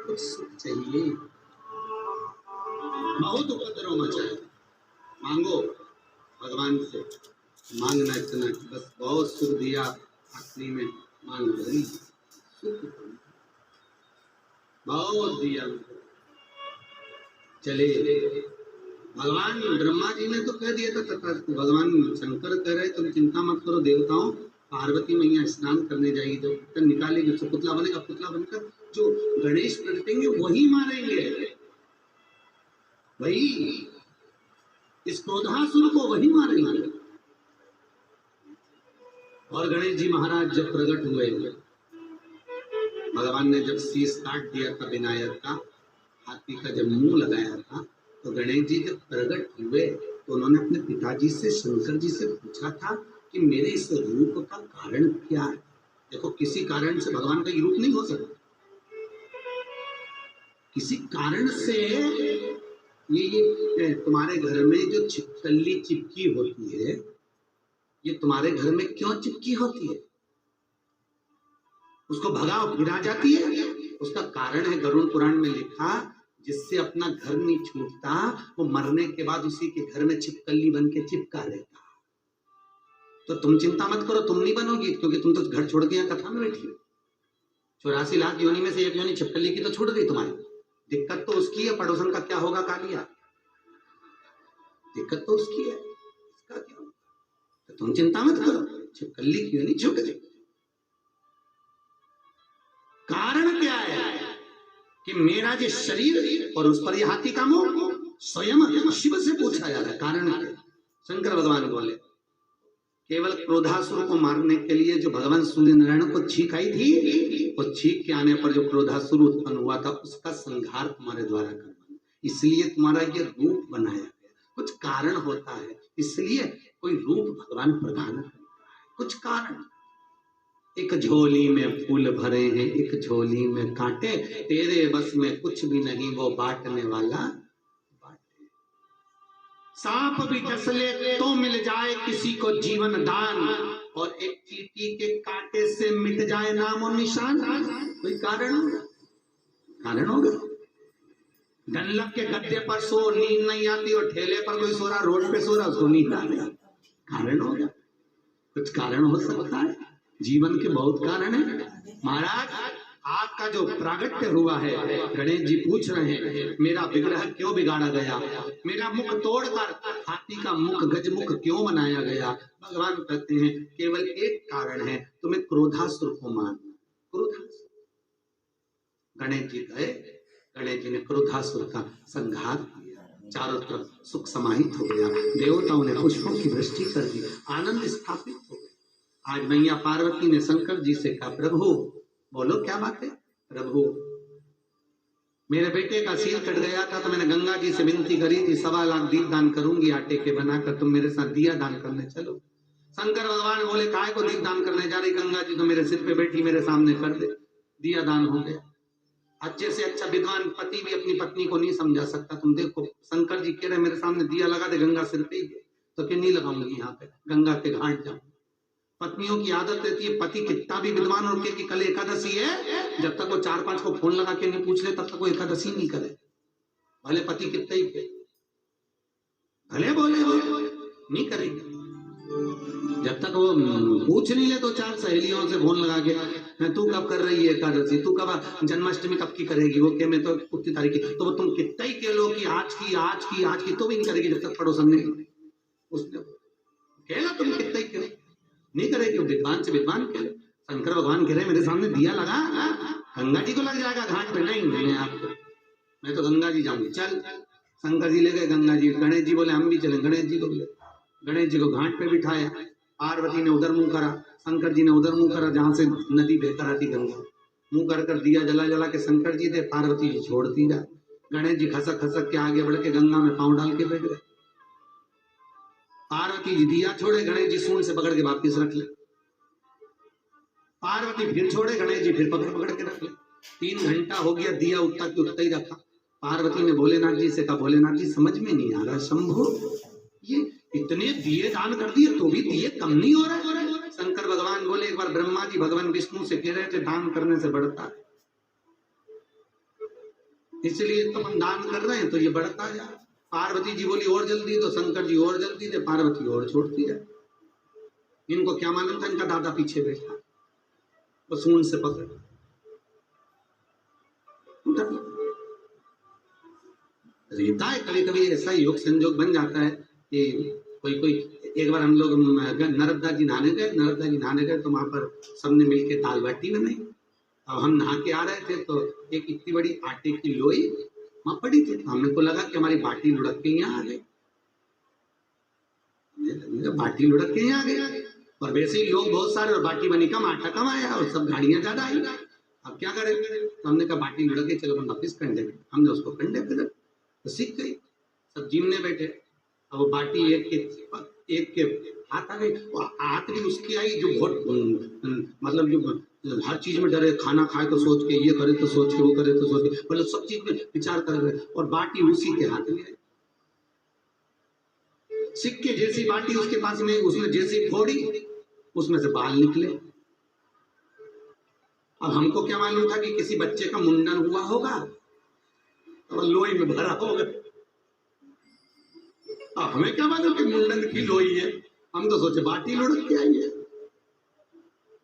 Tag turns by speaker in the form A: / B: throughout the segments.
A: कुछ सुख चाहिए, बहुत उपद्रव मचा है, मांगो भगवान से, मांगना इतना कि बस बहुत सुख दिया आखिरी में मांग रही सुख बहुत दिया। चले भगवान ब्रह्मा जी ने तो कह दिया था, तथा भगवान शंकर कह रहे तुम चिंता मत करो देवताओं, पार्वती मैया स्नान करने जाएगी, जो पुत्र निकालेगी उससे पुतला बनेगा, पुतला बनकर जो गणेश प्रगटेंगे वही मारेंगे, वही इस क्रोधासुर को वही मारेंगे। और गणेश जी महाराज जब प्रकट हुए, भगवान ने जब शीश काट दिया था विनायक का, हाथी का जब मुंह लगाया था, तो गणेश जी जब प्रकट हुए तो उन्होंने अपने पिताजी से शंकर जी से पूछा था कि मेरे इस रूप का कारण क्या है। देखो किसी कारण से भगवान का रूप नहीं हो सकता, किसी कारण से ये तुम्हारे घर में जो छिपकली चिपकी होती है, ये तुम्हारे घर में क्यों चिपकी होती है, उसको भगाओ गिरा जाती है, उसका कारण है गरुड़ पुराण में लिखा, जिससे अपना घर नहीं छूटता वो मरने के बाद उसी के घर में छिपकली बन के चिपका रहता। तो तुम चिंता मत करो, तुम नहीं बनोगी, क्योंकि तुम तो घर छोड़ के यहाँ कथा में बैठी हो। 84 लाख योनि में से एक योनि छिपकली की तो छूट गई तुम्हारी, दिक्कत तो उसकी है, पड़ोसन का क्या होगा कालिया, दिक्कत तो उसकी है, इसका क्या होगा, तो तुम चिंता मत करो, छिपकली की योनि छूट गई। कारण क्या है कि मेरा जो शरीर और उस पर यह हाथी का मुंह, स्वयं शिव से पूछा जा रहा है कारण क्या। शंकर भगवान बोले केवल क्रोधासुर को मारने के लिए जो भगवान सूर्य नारायण को छींक आई थी, वो छींक के आने पर जो क्रोधासुर उत्पन्न हुआ था उसका संहार तुम्हारे द्वारा करवाना, इसलिए तुम्हारा ये रूप बनाया गया। कुछ कारण होता है, इसलिए कोई रूप भगवान प्रदान करता है, कुछ कारण। एक झोली में फूल भरे हैं, एक झोली में कांटे, तेरे बस में कुछ भी नहीं वो बांटने वाला बांटे। सांप भी डस ले तो मिल जाए किसी को जीवन दान, और एक चींटी के कांटे से मिट जाए नाम और निशान। कोई कारण होगा, कारण होगा। डल्लक के गद्दे पर सो नींद नहीं आती, और ठेले पर कोई सो रहा, रोड पे सो रहा, उसको नींद आ रही, कारण होगा। कुछ कारण हो सकता है, जीवन के बहुत कारण है। महाराज आग का जो प्रागट्य हुआ है, गणेश जी पूछ रहे हैं मेरा विग्रह क्यों बिगाड़ा गया, मेरा मुख तोड़कर हाथी का मुख गजमुख क्यों बनाया गया। भगवान कहते हैं केवल एक कारण है, तुम्हें क्रोधासुर को मारना। क्रोधासुर, गणेश जी गए, गणेश जी ने क्रोधासुर का संहार किया, चारों तरफ सुख समाहित हो गया, देवताओं ने पुष्पों की वृष्टि कर दी, आनंद स्थापित हो गया। आज मैया पार्वती ने शंकर जी से कहा प्रभु बोलो क्या बात है। प्रभु मेरे बेटे का सिर कट गया था, तो मैंने गंगा जी से विनती करी थी 1.25 लाख दीप दान करूंगी आटे के बनाकर, तुम मेरे साथ दिया दान करने चलो। शंकर भगवान बोले काहे को दीप दान करने जा रही, गंगा जी तो मेरे सिर पे बैठी, मेरे सामने कर दे, दिया दान हो गया। अच्छे से अच्छा विद्वान पति भी अपनी पत्नी को नहीं समझा सकता। तुम देखो शंकर जी कह रहे मेरे सामने दिया लगा दे, गंगा सिर पे ही, तो क्यों नहीं लगाऊंगी, यहाँ पे गंगा के घाट जाऊं। पत्नियों की आदत रहती है, पति कितना भी विद्वान हो कि कल एकादशी है, जब तक वो 4-5 को फोन लगा के नहीं पूछ ले तब तक वो एकादशी नहीं करे, भले पति कितना ही भले बोले नहीं करेगी। जब तक वो पूछ नहीं ले तो 4 सहेलियों से फोन लगा के तू कब कर रही है एकादशी, तू कब जन्माष्टमी कब की करेगी, वो के मैं तो उतनी तारीख की, तो तुम कितना ही कह लो कि आज की आज की आज की, तो भी नहीं करेगी जब तक पड़ोसन ने उसने कहला, तुम कितना ही कहो नहीं करेगी, विद्वान से विद्वान कह ले। शंकर भगवान कह रहे मेरे सामने दिया लगा, गंगा जी को लग जाएगा घाट पे, नहीं मैं आपको, मैं तो गंगा जी जाऊंगी, चल। शंकर जी ले गए गंगा जी, गणेश जी बोले हम भी चले, गणेश जी को ले, गणेश जी को घाट पे बिठाया, पार्वती ने उधर मुंह करा, शंकर जी ने उधर मुंह करा जहां से नदी बहकर आती गंगा, मुंह कर दिया जला जला के शंकर जी थे, पार्वती जी छोड़ती जा, गणेश जी खसक खसक के आगे बढ़ के गंगा में पांव डाल के बैठ गए। पार्वती जी दिया छोड़े, गणेश जी सूंड से पकड़ के वापिस रख ले, पार्वती फिर छोड़े, गणेश जी फिर पकड़ के रख ले। 3 घंटा हो गया, दिया उठता के उठता ही रखा। पार्वती ने भोलेनाथ जी से कहा भोलेनाथ जी समझ में नहीं आ रहा, शंभु ये इतने दिए दान कर दिए तो भी दिए कम नहीं हो रहा। शंकर भगवान बोले एक बार ब्रह्मा जी भगवान विष्णु से कह रहे थे दान करने से बढ़ता है, इसलिए तो हम दान कर रहे हैं तो ये बढ़ता जा। पार्वती जी बोली और जल्दी, तो शंकर जी और जल्दी थे, पार्वती और छोड़ती है। इनको क्या मालूम था इनका दादा पीछे बैठा, तो सूंड से पकड़ रहता है। कभी कभी ऐसा योग संजोग बन जाता है कि कोई एक बार हम लोग नर्मदा जी नहाने गए तो वहां पर सबने मिलके दाल बाटी बनाई। अब हम नहा के आ रहे थे तो एक इतनी बड़ी आटे की लोई वहां पड़ी थी, तो हमने को लगा कि हमारी बाटी लुढ़क के यहाँ आ गई, बाटी लुढ़क के यहाँ आ गई। और वैसे ही लोग बहुत सारे और बाटी बनी कम, आटा कम आया और सब गाड़ियां ज्यादा आई। अब क्या करें, तो हमने कहा बाटी लुढ़क के चलो हम वापिस कंडे में, हमने उसको कंडे पे तो सीख गई। सब जिम में बैठे, अब वो बाटी एक के हाथ आ गई, हाथ भी उसकी आई जो बहुत मतलब जो हर चीज में डरे, खाना खाए तो सोच के, ये करे तो सोच के, वो करे तो सोच के, मतलब सब चीज में विचार कर रहे, और बाटी उसी के हाथ में आई। सिक्के जैसी बाटी उसके पास में, उसने जैसी फोड़ी उसमें से बाल निकले। अब हमको क्या मालूम था कि किसी बच्चे का मुंडन हुआ होगा और लोई में भरा होगा। अब हमें क्या मालूम कि मुंडन की लोई है, हम तो सोचे बाटी लुढ़क के आई है।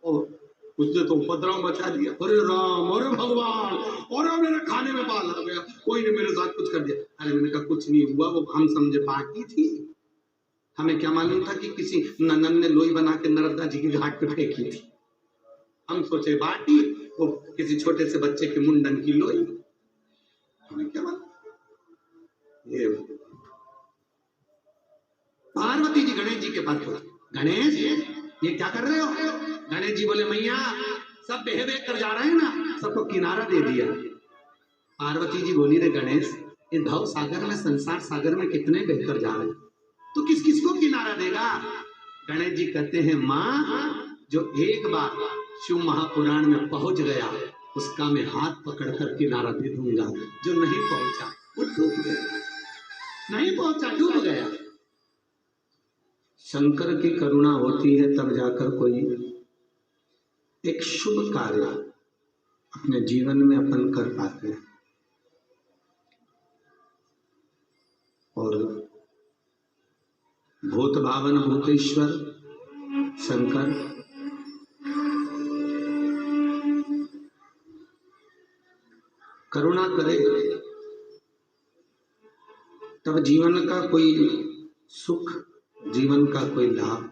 A: और उसने तो उपद्रव मचा दिया, अरे राम, अरे भगवान, और मेरे खाने में बाल आ गया, कोई ने मेरे साथ कुछ कर दिया। अरे मैंने कहा कुछ नहीं हुआ, वो हम समझे बाटी थी। हमें क्या मालूम था कि किसी ननन ने लोई बना के नर्मदा जी की घाट पे फेंकी थी। हम सोचे बाटी, वो किसी छोटे से बच्चे के मुंडन की लोई। हमें क्या मालूम। ये पार्वती जी गणेश जी के पास पहुंचे, गणेश ये क्या कर रहे हो? गणेश जी बोले मैया सब बह बह कर जा रहे हैं ना, सबको किनारा दे दिया। पार्वती जी बोली रे गणेश, इस भव सागर में, संसार सागर में कितने बहकर जा रहे हैं, तो किस किस को किनारा देगा? गणेश जी कहते हैं माँ, जो एक बार शिव महापुराण में पहुंच गया उसका मैं हाथ पकड़कर किनारा दे दूंगा, जो नहीं पहुंचा वो डूब गया, नहीं पहुंचा डूब गया। शंकर की करुणा होती है तब जाकर कोई एक शुभ कार्य अपने जीवन में अपन कर पाते हैं। और भूत भावन भूतेश्वर शंकर करुणा करे तब जीवन का कोई सुख, जीवन का कोई लाभ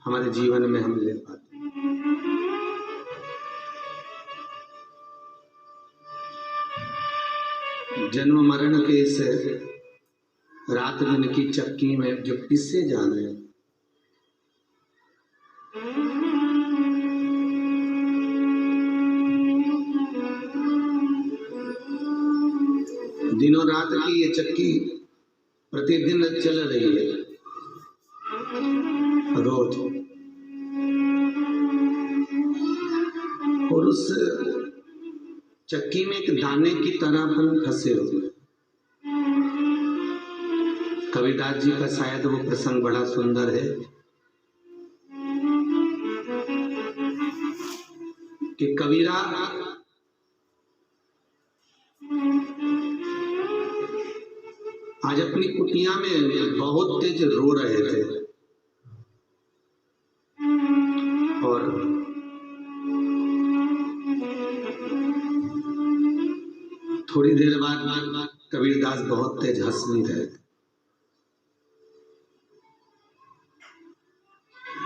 A: हमारे जीवन में हम ले पाते। जन्म मरण के इस रात दिन की चक्की में जो पिसे जा रहे हैं, दिनों रात की ये चक्की प्रतिदिन चल रही है रोज, और उस चक्की में एक दाने की तरह अपन फंसे हुए। कबीरदास जी का शायद वो प्रसंग बड़ा सुंदर है कि कबीरा आज अपनी कुटिया में बहुत तेज रो रहे थे, और थोड़ी देर बाद कबीरदास बहुत तेज हंस भी रहे थे,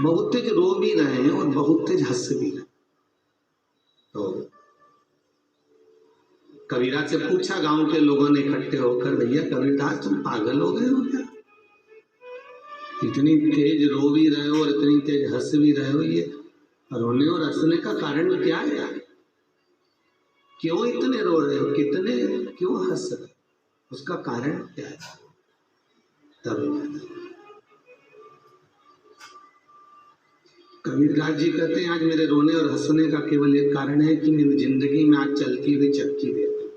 A: बहुत तेज रो भी रहे हैं और बहुत तेज हंस भी रहे। तो कबीरा से पूछा गांव के लोगों ने इकट्ठे होकर, भैया कबीरदास तुम पागल हो गए हो क्या? इतनी तेज रो भी रहे हो और इतनी तेज हंस भी रहे हो, ये रोने और हंसने का कारण क्या है? क्यों इतने रो रहे हो, कितने क्यों हंस रहे हो, उसका कारण क्या है? तब कबीरदास जी कहते हैं आज मेरे रोने और हंसने का केवल एक कारण है कि मेरी जिंदगी में आज चलती हुई चक्की देखी,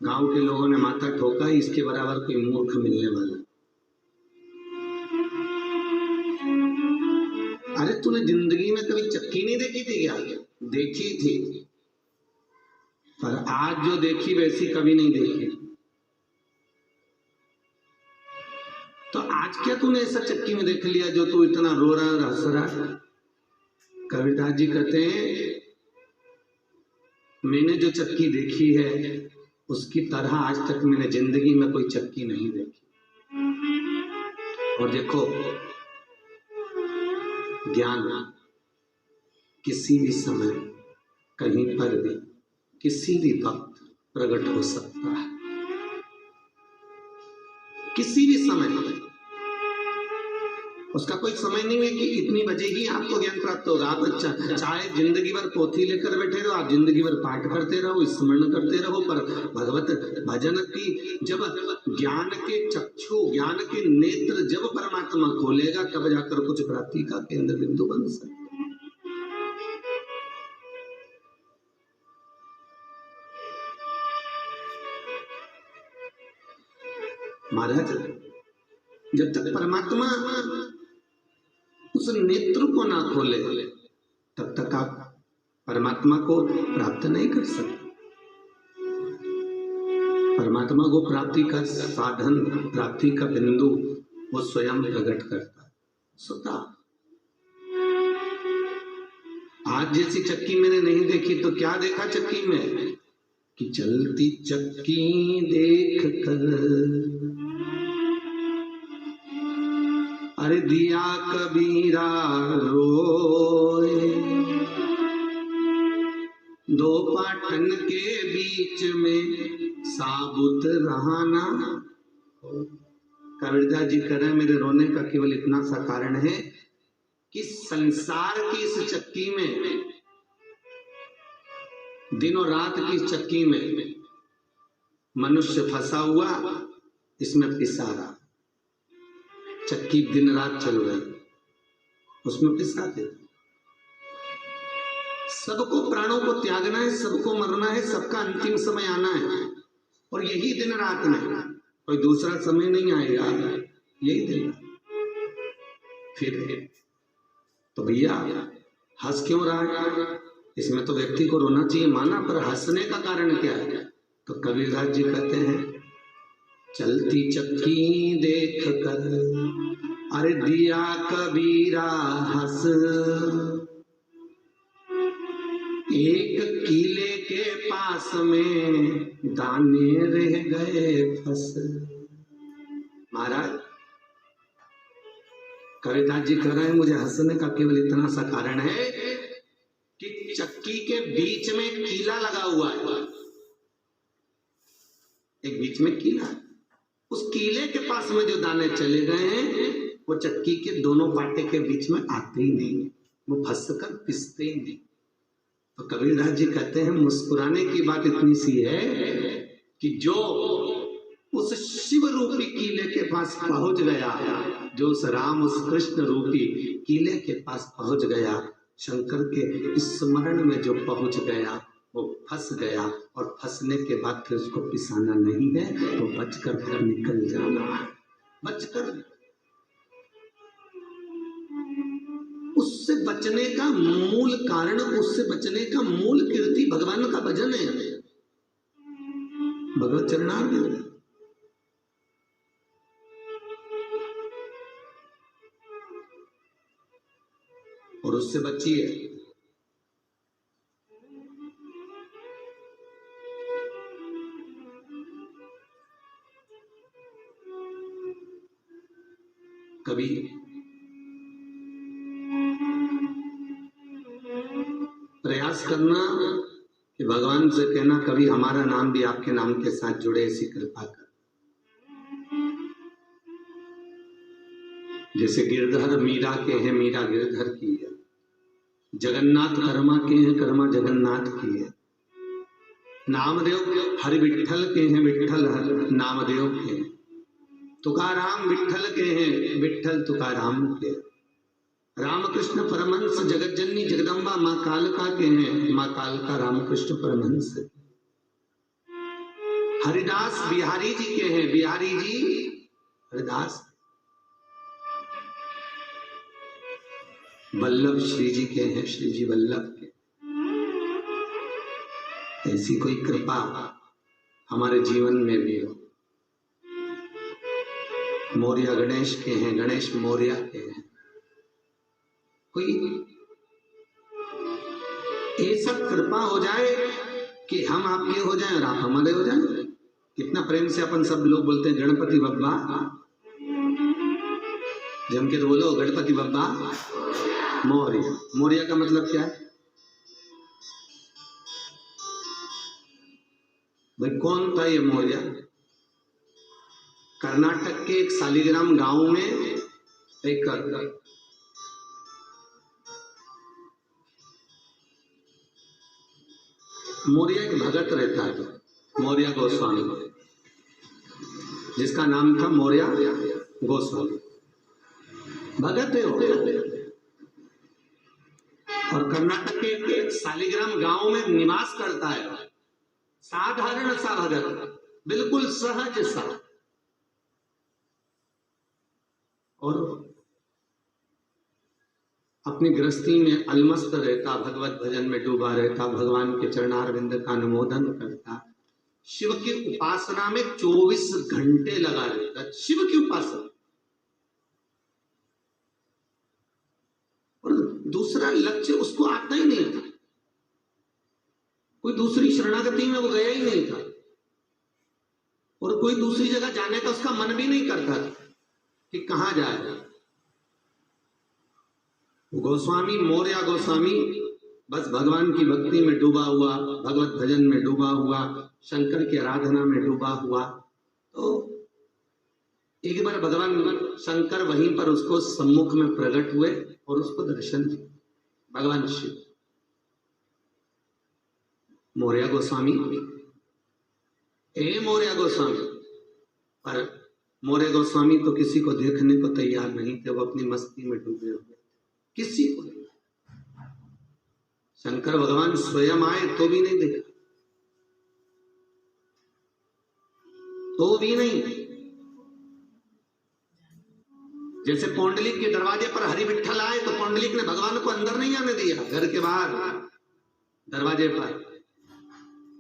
A: गांव के लोगों ने माथा ठोका, इसके बराबर कोई मूर्ख मिलने वाला। अरे तूने जिंदगी में कभी चक्की नहीं देखी थी क्या? देखी थी, पर आज जो देखी वैसी कभी नहीं देखी। तो आज क्या तूने ऐसा चक्की में देख लिया जो तू इतना रो रहा है, हंस रहा है? कबीरदास जी कहते हैं मैंने जो चक्की देखी है उसकी तरह आज तक मैंने जिंदगी में कोई चक्की नहीं देखी। और देखो ज्ञान किसी भी समय कहीं पर भी किसी भी वक्त प्रकट हो सकता है, किसी भी समय। उसका कोई समय नहीं है कि इतनी बजे ही आपको ज्ञान प्राप्त होगा। आप अच्छा चाहे जिंदगी भर पोथी लेकर बैठे रहो, आप जिंदगी भर पाठ करते रहो, स्मरण करते रहो, पर भगवत भजन की जब ज्ञान के चक्षु, ज्ञान के नेत्र जब परमात्मा खोलेगा तब जाकर कुछ प्राप्ति का केंद्र बिंदु बन सकता है। महाराज जब तक परमात्मा उस नेत्र को ना खोले तब तक आप परमात्मा को प्राप्त नहीं कर सकते। परमात्मा को प्राप्ति का साधन, प्राप्ति का बिंदु वो स्वयं प्रकट करता है स्वतः। आज जैसी चक्की मैंने नहीं देखी तो क्या देखा चक्की में कि चलती चक्की देख कर अरे दिया कबीरा रोए, दो पाटन के बीच में साबुत रहाना। कबीरदास जी कह रहे हैं मेरे रोने का केवल इतना सा कारण है कि संसार की इस चक्की में, दिनों रात की चक्की में मनुष्य फंसा हुआ, इसमें पिसा रहा। चक्की दिन रात चल रही, उसमें पिसा देता। सबको प्राणों को त्यागना है, सबको मरना है, सबका अंतिम समय आना है, और यही दिन रात में, कोई दूसरा समय नहीं आएगा, यही दिन। फिर तो भैया हंस क्यों रहा है? इसमें तो व्यक्ति को रोना चाहिए माना, पर हंसने का कारण क्या है? तो कबीरदास जी कहते हैं चलती चक्की देख कर अरे दिया कबीरा हंस, एक किले के पास में दाने रह गए फंस। महाराज कबीरदास जी कह रहे हैं मुझे हंसने का केवल इतना सा कारण है कि चक्की के बीच में कीला लगा हुआ है, एक बीच में कीला है। उस कीले के पास में जो दाने चले गए हैं वो चक्की के दोनों पाटे के बीच में आते ही नहीं, वो फंस कर पिसते ही नहीं। तो कबीरदास जी कहते हैं मुस्कुराने की बात इतनी सी है कि जो उस शिव रूपी कीले के पास पहुंच गया, जो उस राम उस कृष्ण रूपी कीले के पास पहुंच गया, शंकर के स्मरण में जो पहुंच गया वो फंस गया, और फंसने के बाद फिर उसको पिसाना नहीं है, तो बचकर फिर निकल जाना है। बचकर उससे बचने का मूल कारण, उससे बचने का मूल कीर्ति भगवान का भजन है, भगवत चरणारविंद। और उससे बचिए। कभी प्रयास करना कि भगवान से कहना कभी हमारा नाम भी आपके नाम के साथ जुड़े, ऐसी कृपा कर। जैसे गिरधर मीरा के हैं, मीरा गिरधर की है। जगन्नाथ कर्मा के हैं, कर्मा जगन्नाथ की है। नामदेव हरि विठल के हैं, विठल हर नामदेव के हैं। तुकाराम विठल के हैं, विठल तुकाराम के। रामकृष्ण परमहंस जगतजननी जगदम्बा माँ कालका के हैं, माँ कालका रामकृष्ण परमहंस। हरिदास बिहारी जी के हैं, बिहारी जी हरिदास। वल्लभ श्री जी के हैं, श्री जी वल्लभ के। ऐसी कोई कृपा हमारे जीवन में भी हो। मौर्य गणेश के हैं, गणेश मौर्य के हैं। कोई ऐसा कृपा हो जाए कि हम आपके हो जाएं और आप हमारे हो जाएं। कितना प्रेम से अपन सब लोग बोलते हैं गणपति बप्पा, जम के तो बोलो गणपति बप्पा मौर्य। मौर्य का मतलब क्या है भाई? कौन था ये मौर्य? कर्नाटक के एक सालिग्राम गांव में एक मौर्य एक भगत रहता है, मौर्य गोस्वामी, जिसका नाम था मौर्य गोस्वामी। भगत है वो, और कर्नाटक के एक सालिग्राम गांव में निवास करता है। साधारण सा भगत, बिल्कुल सहज सा, और अपनी गृहस्थी में अलमस्त रहता, भगवत भजन में डूबा रहता, भगवान के चरणारविंद का अनुमोदन करता, शिव की उपासना में 24 घंटे लगा रहता, शिव की उपासना। और दूसरा लक्ष्य उसको आता ही नहीं था, कोई दूसरी शरणागति में वो गया ही नहीं था, और कोई दूसरी जगह जाने का उसका मन भी नहीं करता था कि कहां जाए। गोस्वामी, मौर्य गोस्वामी बस भगवान की भक्ति में डूबा हुआ, भगवत भजन में डूबा हुआ, शंकर की आराधना में डूबा हुआ। तो एक बार भगवान शंकर वहीं पर उसको सम्मुख में प्रकट हुए और उसको दर्शन दिए। भगवान शिव, मौर्य गोस्वामी, ए मौर्य गोस्वामी। पर मौर्य गोस्वामी तो किसी को देखने को तैयार नहीं थे, वो अपनी मस्ती में डूबे हुए, किसी को नहीं। शंकर भगवान स्वयं आए तो भी नहीं देखा, तो भी नहीं। जैसे पौंडलिक के दरवाजे पर हरि विठ्ठल आए तो पौंडलिक ने भगवान को अंदर नहीं आने दिया, घर के बाहर दरवाजे पर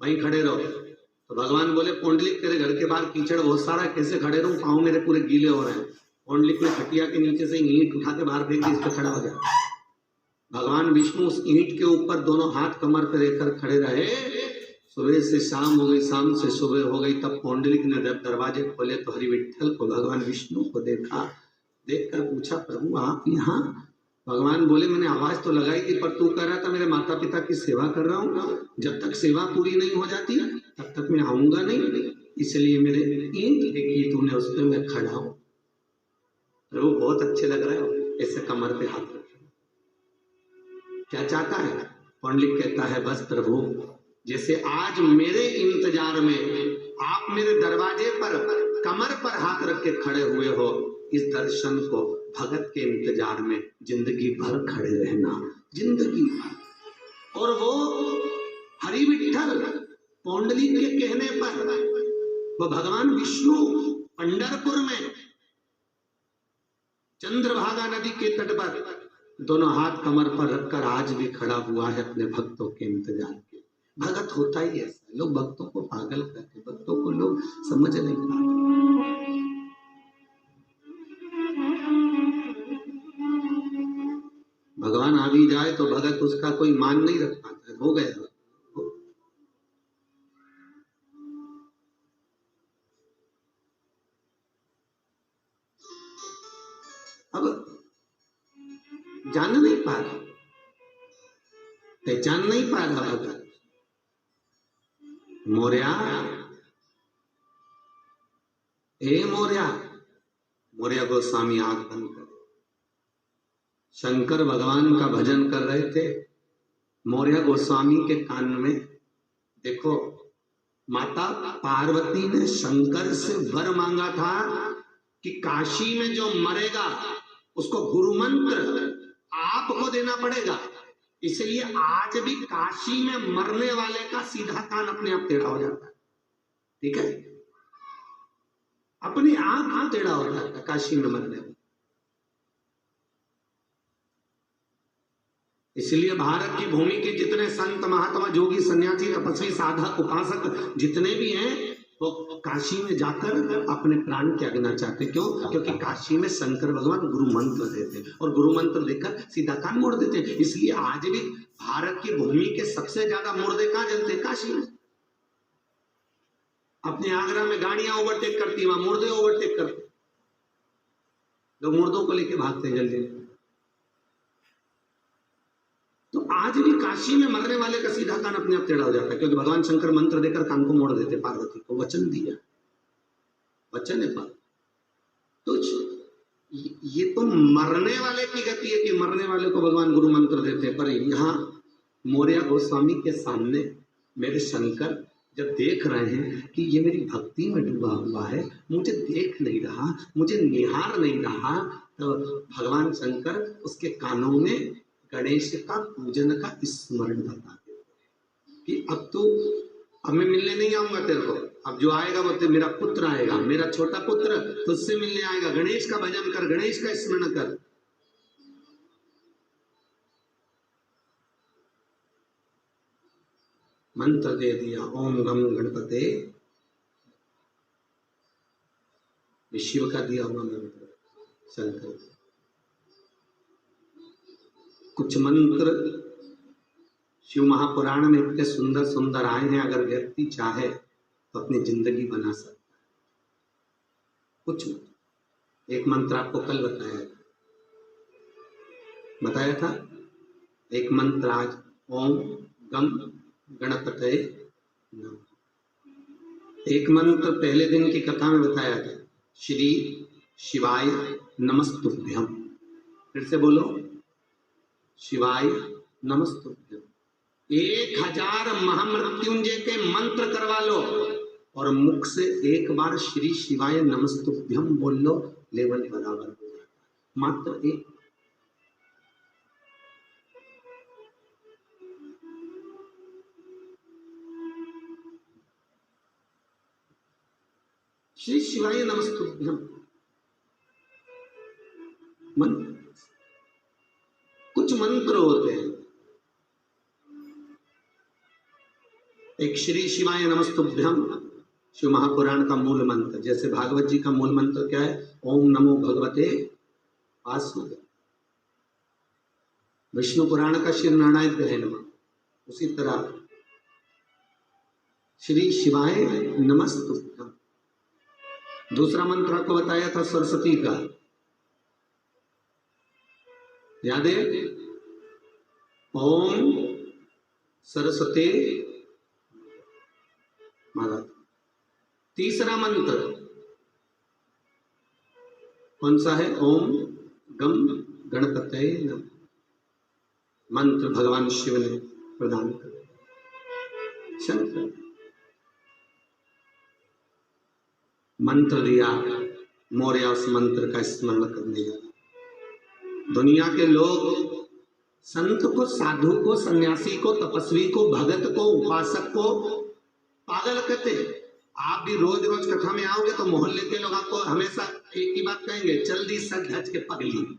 A: वहीं खड़े रहो। तो भगवान बोले पौंडलिक तेरे घर के बाहर कीचड़ बहुत सारा, कैसे खड़े रहूं, पांव मेरे पूरे गीले हो रहे हैं। पौंडलिक ने खटिया के नीचे से ईंट उठा के बाहर फेंक दी, इस पर खड़ा हो गया। भगवान विष्णु उस ईंट के ऊपर दोनों हाथ कमर पर लेकर खड़े रहे। सुबह से शाम हो गई, शाम से सुबह हो गई, तब पौंडलिक ने जब दरवाजे खोले तो हरि विठ्ठल को, भगवान विष्णु को देखा। देखकर पूछा प्रभु आप यहाँ? भगवान बोले मैंने आवाज तो लगाई थी, पर तू कह रहा था मेरे माता पिता की सेवा कर रहा हूँ, जब तक सेवा पूरी नहीं हो जाती तब तक मैं आऊंगा नहीं, इसलिए मेरे ईंट देखी तूने, उस पर मैं खड़ा हूं। प्रभु बहुत अच्छे लग रहे हो, ऐसे कमर पे हाथ रखे। क्या चाहता है? पौंडलिक कहता है बस प्रभु, जैसे आज मेरे इंतजार में आप मेरे दरवाजे पर कमर पर हाथ रख के खड़े हुए हो, इस दर्शन को भगत के इंतजार में जिंदगी भर खड़े रहना, जिंदगी भर। और वो हरि विठ्ठल पौंडलिक के कहने पर वो भगवान विष्णु पंढरपुर में चंद्रभागा नदी के तट पर दोनों हाथ कमर पर रखकर आज भी खड़ा हुआ है अपने भक्तों के इंतजार के। भगत होता ही ऐसा, लोग भक्तों को पागल करते, भक्तों को लोग समझ नहीं पाते। भगवान आ भी जाए तो भगत उसका कोई मान नहीं रख पाता, हो गया। अब जान नहीं पा रहा, पहचान नहीं पा रहा भगत। मौर्या, ए मौर्या, मौर्य गोस्वामी आंख बंद कर, शंकर भगवान का भजन कर रहे थे। मौर्य गोस्वामी के कान में देखो, माता पार्वती ने शंकर से वर मांगा था कि काशी में जो मरेगा उसको गुरु मंत्र आपको देना पड़ेगा, इसलिए आज भी काशी में मरने वाले का सीधा कान अपने आप टेढ़ा हो जाता है। ठीक है, अपने आप टेढ़ा हो जाता है काशी में मरने वाला। इसलिए भारत की भूमि के जितने संत महात्मा जोगी सन्यासी तपस्वी साधक उपासक जितने भी हैं वो काशी में जाकर अपने प्राण त्यागना चाहते। क्यों? क्योंकि काशी में शंकर भगवान गुरु मंत्र देते और गुरु मंत्र देकर सीधा कान मोड़ देते। इसलिए आज भी भारत की भूमि के सबसे ज्यादा मुर्दे कहाँ जलते? काशी में। अपने आगरा में गाड़ियां ओवरटेक करती, वहां मुर्दे ओवरटेक करते, लोग मुर्दों को लेके भागते जल्दी। तो आज भी काशी में मरने वाले का सीधा कान अपने आप टेढ़ा हो जाता है, क्योंकि भगवान शंकर मंत्र देकर कान को मोड़ देते। पार्वती को वचन दिया, वचन है पार्वती। तो ये तो मरने वाले की गति है कि मरने वाले को भगवान गुरु मंत्र देते हैं। पर यहाँ मौर्य गोस्वामी के सामने मेरे शंकर जब देख रहे हैं कि ये मेरी भक्ति में डूबा हुआ है, मुझे देख नहीं रहा, मुझे निहार नहीं रहा, तो भगवान शंकर उसके कानों में गणेश का पूजन का स्मरण बताते कि अब मैं मिलने नहीं आऊंगा तेरे को, अब जो आएगा वो मेरा पुत्र आएगा, मेरा छोटा पुत्र तुझसे मिलने आएगा। गणेश का भजन कर, गणेश का स्मरण कर। मंत्र दे दिया, ओम गम गणपते, शिव का दिया हुआ मंत्र शंकर। कुछ मंत्र शिव महापुराण में इतने सुंदर सुंदर आए हैं, अगर व्यक्ति चाहे तो अपनी जिंदगी बना सकता है। कुछ एक मंत्र आपको कल बताया था। एक मंत्र आज ओम गम गणपतये नमः। एक मंत्र पहले दिन की कथा में बताया था, श्री शिवाय नमस्तुभ्यम। फिर से बोलो, शिवाय नमस्तुभ्यम। 1000 महामृत्युंजय के मंत्र करवा लो और मुख से एक बार श्री शिवाय नमस्तुभ्यम बोल लो, लेवल बराबर हो जाता है। मात्र एक। श्री शिवाय नमस्तुभ्यम कुछ मंत्र होते हैं। एक श्री शिवाय नमस्तुभ्यम शिव महापुराण का मूल मंत्र, जैसे भागवत जी का मूल मंत्र क्या है? ओम नमो भगवते वासुदेवाय। विष्णु पुराण का श्री नारायण है नमः। उसी तरह श्री शिवाय नमस्तुभ्यम। दूसरा मंत्र आपको बताया था सरस्वती का, याद है? ओम सरस्वती माता। तीसरा मंत्र कौन सा है? ओम गम गणपतये नमः। मंत्र भगवान शिव ने प्रदान कर शंकर मंत्र दिया, मौर्य उस मंत्र का स्मरण करने लगा। दुनिया के लोग संत को, साधु को, सन्यासी को, तपस्वी को, भगत को, उपासक को पागल कहते हैं। आप भी रोज रोज कथा में आओगे तो मोहल्ले के लोग आपको हमेशा एक ही बात कहेंगे, चल दी सच धज के पगली।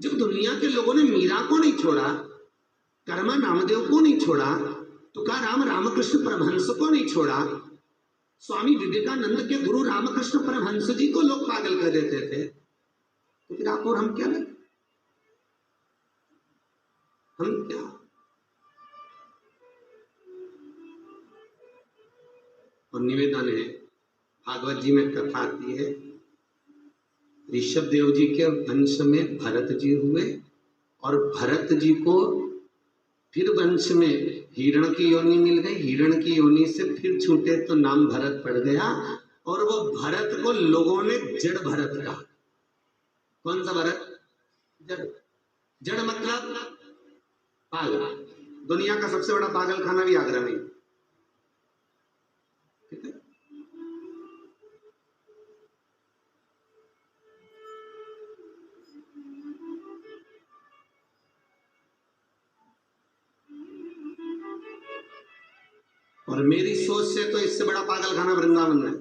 A: जब दुनिया के लोगों ने मीरा को नहीं छोड़ा, कर्मा नामदेव को नहीं छोड़ा, तुकाराम रामकृष्ण परमहंस को नहीं छोड़ा, स्वामी विवेकानंद के गुरु रामकृष्ण परमहंस जी को लोग पागल कर देते थे, तो फिर आप और हम क्या लगे? हम क्या? और निवेदन है, भागवत जी में कथा आती है, ऋषभ देव जी के वंश में भरत जी हुए और भरत जी को फिर वंश में हिरण की योनि मिल गई, हिरण की योनि से फिर छूटे तो नाम भरत पड़ गया। और वो भरत को लोगों ने जड़ भरत कहा। कौन सा भरत? जड़। जड़ मतलब पागल। दुनिया का सबसे बड़ा पागल खाना भी आगरा में। और मेरी सोच से तो इससे बड़ा पागल खाना वृंदावन है,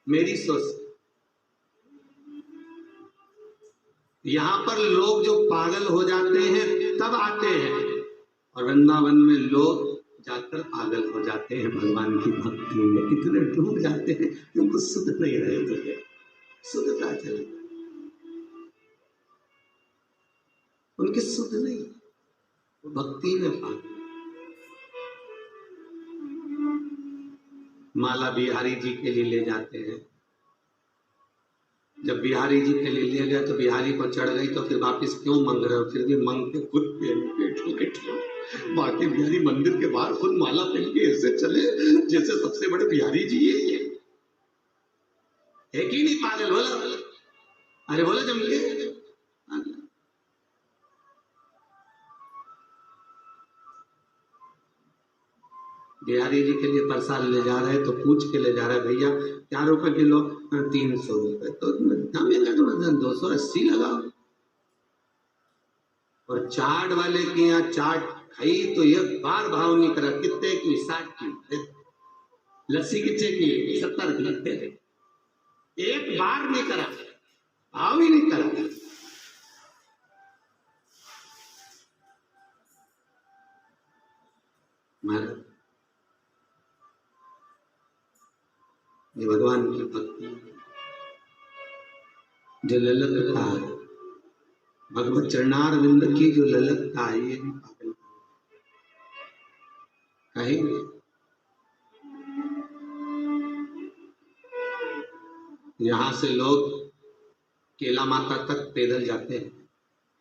A: मेरी सोच। यहाँ पर लोग जो पागल हो जाते हैं तब आते हैं, और वृंदावन में लोग जाकर पागल हो जाते हैं भगवान की भक्ति में। इतने डूब जाते हैं कि उनको सुध नहीं रहे थे, शुद्धता चले, उनकी शुद्ध नहीं, वो भक्ति में पागल। माला बिहारी जी के लिए ले जाते हैं, जब बिहारी जी के लिए ले गया तो बिहारी को चढ़ गई, तो फिर वापस क्यों मांग रहे हो, फिर भी मांगते खुद बाकी बिहारी मंदिर के बाहर खुद माला पहन के ऐसे चले जैसे सबसे बड़े बिहारी जी है। एक ही नहीं पागल, बोला अरे बोला जम के। बिहारी जी के लिए प्रसाद ले जा रहे हैं तो पूछ के ले जा रहे हैं, भैया क्या रुपए किलो, 300 रुपए, तो 280 लगाओ। और चाट वाले के यहाँ चाट खाई तो एक बार भाव नहीं करा, कितने की, 60 की। लस्सी कितने की, 70 की लगते थे, एक बार नहीं करा, भाव ही नहीं करा। महाराज ये भगवान की भक्ति जो ललकता है, भगवत चरणारविंद की जो ललकता है, ये भी पागल कहेंगे। यहाँ से लोग केला माता तक पैदल जाते हैं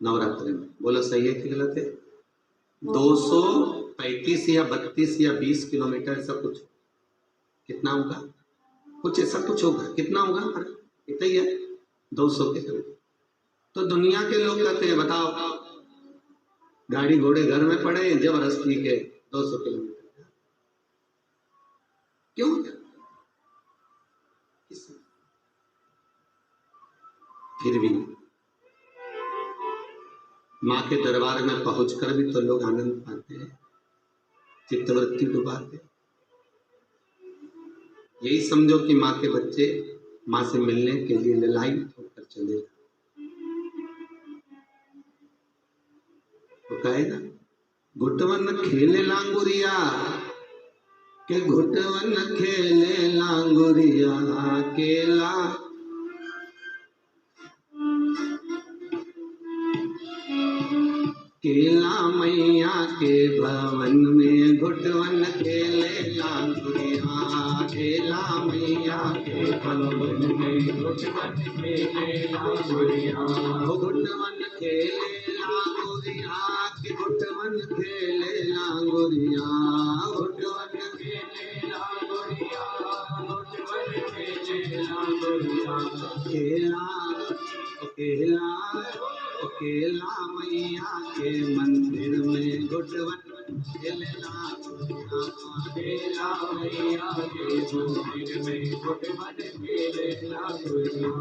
A: नवरात्रि में, बोलो सही है कि गलत है? 235 या 32 या 20 किलोमीटर ऐसा कुछ, कितना होगा, कुछ ऐसा कुछ होगा, कितना होगा, इतना ही है, 200 किलोमीटर। तो दुनिया के लोग कहते हैं बताओ, गाड़ी घोड़े घर में पड़े जबरदस्ती के 200 किलोमीटर, क्यों? फिर भी माँ के दरबार में पहुंचकर भी तो लोग आनंद पाते हैं, चित्तवृत्ति डुबाते हैं। यही समझो कि माँ के बच्चे माँ से मिलने के लिए ललायित होकर चले, तो कहे ना, घुटवन खेले लांगुरिया के घुटवन खेले लांगुरिया केला, केला मैया के भवन में घुटवन खेले लांगुरिया, केला मैया के भवन में घुटवन खेले लांगुरिया, घुटवन खेले लांगुरिया के घुटवन खेले लांगुरिया, घुटवन खेले लांगुरिया, घुटवन खेले लांगुरिया, केला केला केला मैया के मंदिर में घुटवन खेले लांगुरिया, केला मैया के मंदिर में घुटवन खेले लांगुरिया,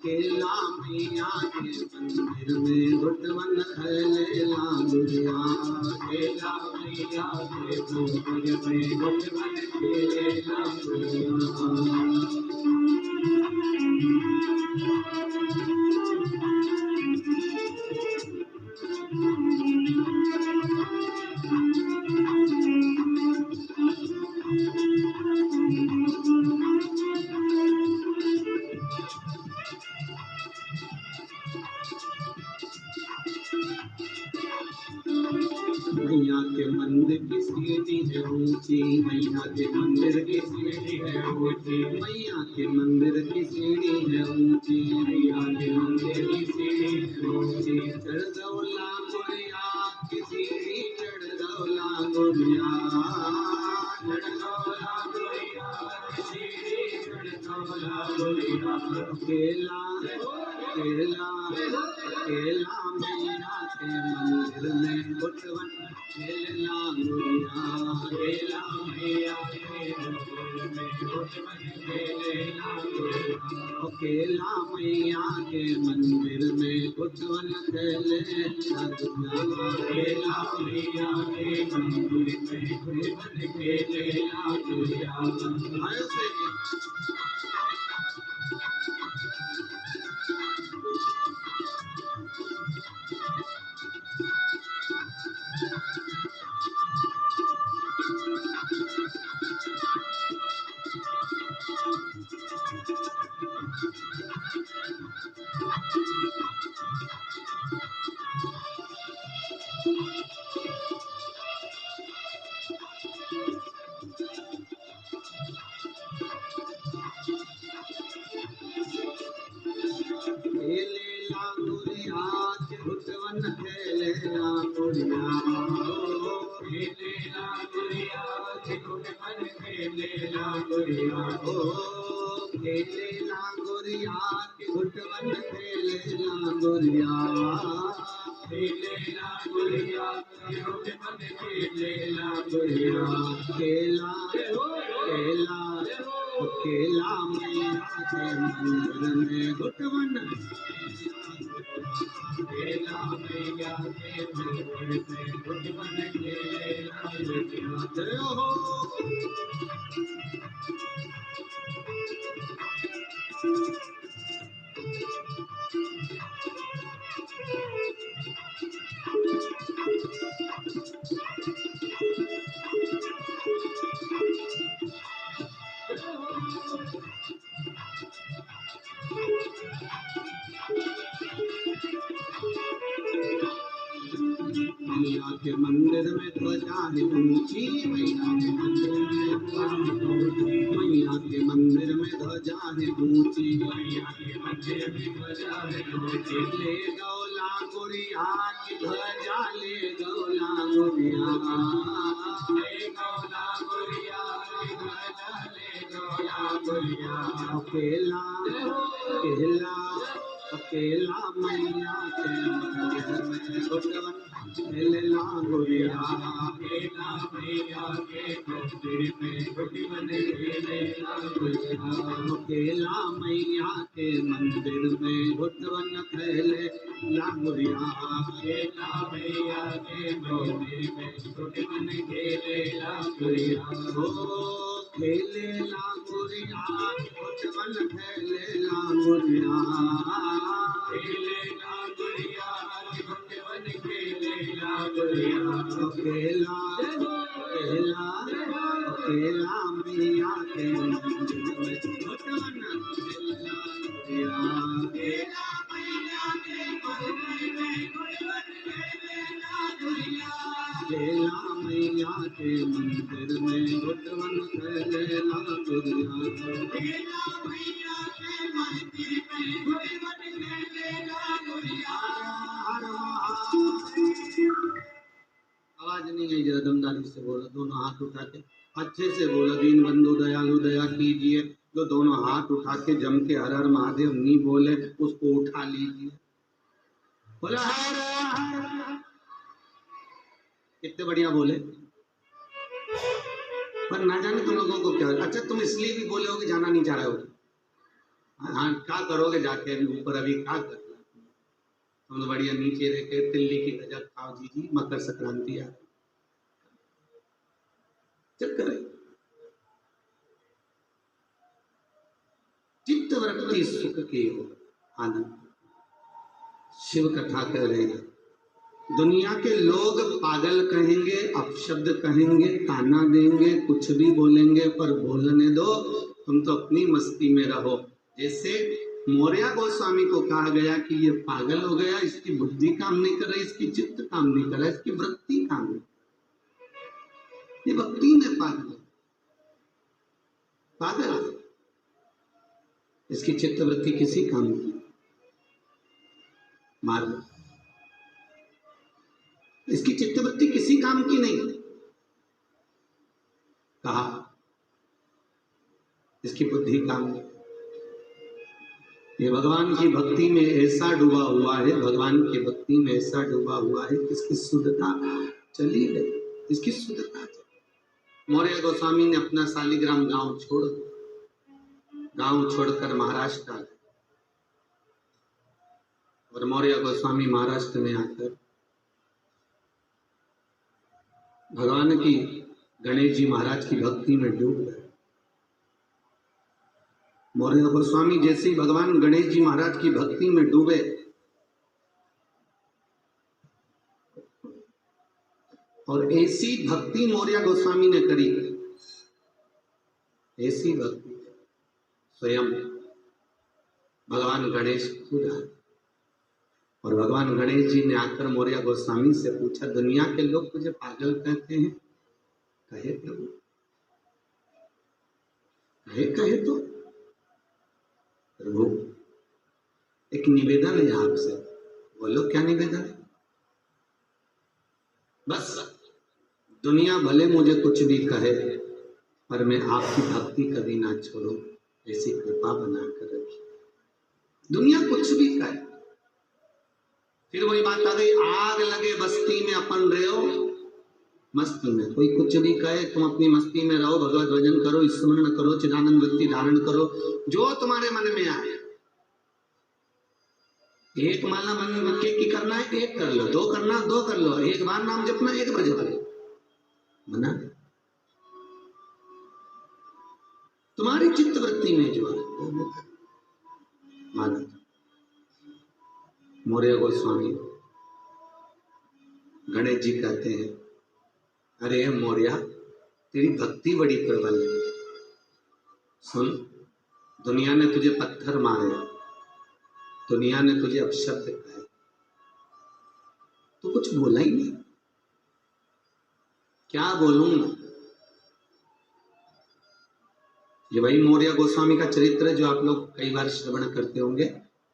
A: केला मैया के मंदिर में घुटवन खेले लांगुरिया, केला मैया के मंदिर में घुटवन खेले लांगुरिया। मैया के मंदिर की सीढ़ी है ऊंची, मैया के मंदिर की सीढ़ी है ऊंची, मैया के मंदिर की सीढ़ी है ऊंची, मैया के मंदिर की सीढ़ी है ऊंची, चढ़ दौला गोरिया की सीढ़ी, चढ़ दौला गोरिया, चढ़ दौला गोरिया की सीढ़ी, चढ़ दौला गोरिया, केला केला केला मैया के मंदिर में घुटवन खेले लांगुरिया, केला मैया के मंदिर में घुटवन खेले लांगुरिया, केला मैया के मंदिर में घुटवन खेले लांगुरिया, केला मैया के मंदिर में घुटवन खेले लांगुरिया। केला मैया के मंदिर में घुटवन केला मैया के मंदिर में घुटवन केला जय हो। मैया के मंदिर में ध्वजा है ऊंची, मैया के मंदिर में मैया के मंदिर में ध्वजा है ऊंची, मैया के मंदिर में ध्वजा है ऊंची। ले गौला गुड़िया की ध्वजा, ले गौला गुड़िया, ले गौला गुड़िया की ध्वजा, ले गौला गुड़िया। केला केला केला मैया के मंदिर में घुटवन केला गुड़िया, केला मैया के मंदिर में घुटवन केला गुड़िया, केला मैया के मंदिर में घुटवन केला गुड़िया, केला मैया के मंदिर में घुटवन केला गुड़िया। हो खेलेला गुड़िया घुटवन खेलेला गुड़िया, खेलेला गुड़िया घुटवन केला गुड़िया। केला केला केला मैया के मंदिर में घुटवन केला गुड़िया, केला मैया के मंदिर में घुटवन केला गुड़िया, केला मैया के मंदिर में घुटवन केला गुड़िया, केला मैया के मंदिर में घुटवन केला गुड़िया। आवाज नहीं आई, जरा दमदारी से बोलो, दोनों हाथ उठा के अच्छे से बोलो। दीन बंधु दयालु दया कीजिए। जो दोनों हाथ उठा के जम के हर हर महादेव नहीं बोले उसको उठा लीजिए। बोला हर हर, कितने बढ़िया बोले। पर ना जाने तुम लोगों को क्या, अच्छा तुम इसलिए भी बोले हो कि जाना नहीं चाह रहे हो। हाँ क्या करोगे जाके अभी ऊपर, अभी क्या कर तुम तो बढ़िया नीचे रह के तिल्ली की गजब खाओ जी, मकर संक्रांति आ चक्कर है। चित्त वृत्ति सुख के हो आनंद। शिव कथा कह रहे हैं, दुनिया के लोग पागल कहेंगे, अपशब्द कहेंगे, ताना देंगे, कुछ भी बोलेंगे, पर बोलने दो, तुम तो अपनी मस्ती में रहो। जैसे मौर्य गोस्वामी को कहा गया कि ये पागल हो गया, इसकी बुद्धि काम नहीं कर रही, इसकी चित्त काम नहीं कर रहा, इसकी वृत्ति काम नहीं, ये भक्ति में पागल पागल, इसकी चित्त वृत्ति किसी काम की मार, इसकी चित्तवृत्ति किसी काम की नहीं। कहा इसकी बुद्धि काम नहीं। ये भगवान की भक्ति में ऐसा डूबा हुआ है, भगवान की भक्ति में ऐसा डूबा हुआ है कि इसकी शुद्धता चली गई, इसकी शुद्धता चली। मौर्य गोस्वामी ने अपना शालिग्राम गांव छोड़कर महाराष्ट्र आ गए, और मौर्य गोस्वामी महाराष्ट्र में आकर भगवान की गणेश जी महाराज की भक्ति में डूब गए। मौर्य गोस्वामी जैसे ही भगवान गणेश जी महाराज की भक्ति में डूबे, और ऐसी भक्ति मौर्य गोस्वामी ने करी, ऐसी भक्ति स्वयं भगवान गणेश खुद आए। और भगवान गणेश जी ने आकर मौर्य गोस्वामी से पूछा, दुनिया के लोग तुझे पागल कहते हैं, कहे प्रभु, कहे तो प्रभु एक निवेदन है आपसे। बोलो क्या निवेदन है? बस दुनिया भले मुझे कुछ भी कहे, पर मैं आपकी भक्ति कभी ना छोड़ूं, ऐसी कृपा बनाकर रखी। दुनिया कुछ भी कहे, फिर वही बात आ गई, आग लगे बस्ती में अपन रहो मस्ती में। कोई कुछ भी कहे, तुम अपनी मस्ती में रहो, भगवत भजन करो, स्मरण करो, चिदानंद वृत्ति धारण करो, जो तुम्हारे मन में आए। एक माला मन की करना है, एक कर लो, दो करना दो कर लो, एक बार नाम जपना, एक बार जप लो, मना। तुम्हारी चित्त वृत्ति में जो है वो माना। मौर्य गोस्वामी गणेश जी कहते हैं, अरे मौर्य तेरी भक्ति बड़ी प्रबल है। सुन, दुनिया ने तुझे पत्थर मारे, दुनिया ने तुझे अपशब्द कहे, तो कुछ बोला ही नहीं। क्या बोलूं? ये वही मौर्य गोस्वामी का चरित्र है जो आप लोग कई बार श्रवण करते होंगे।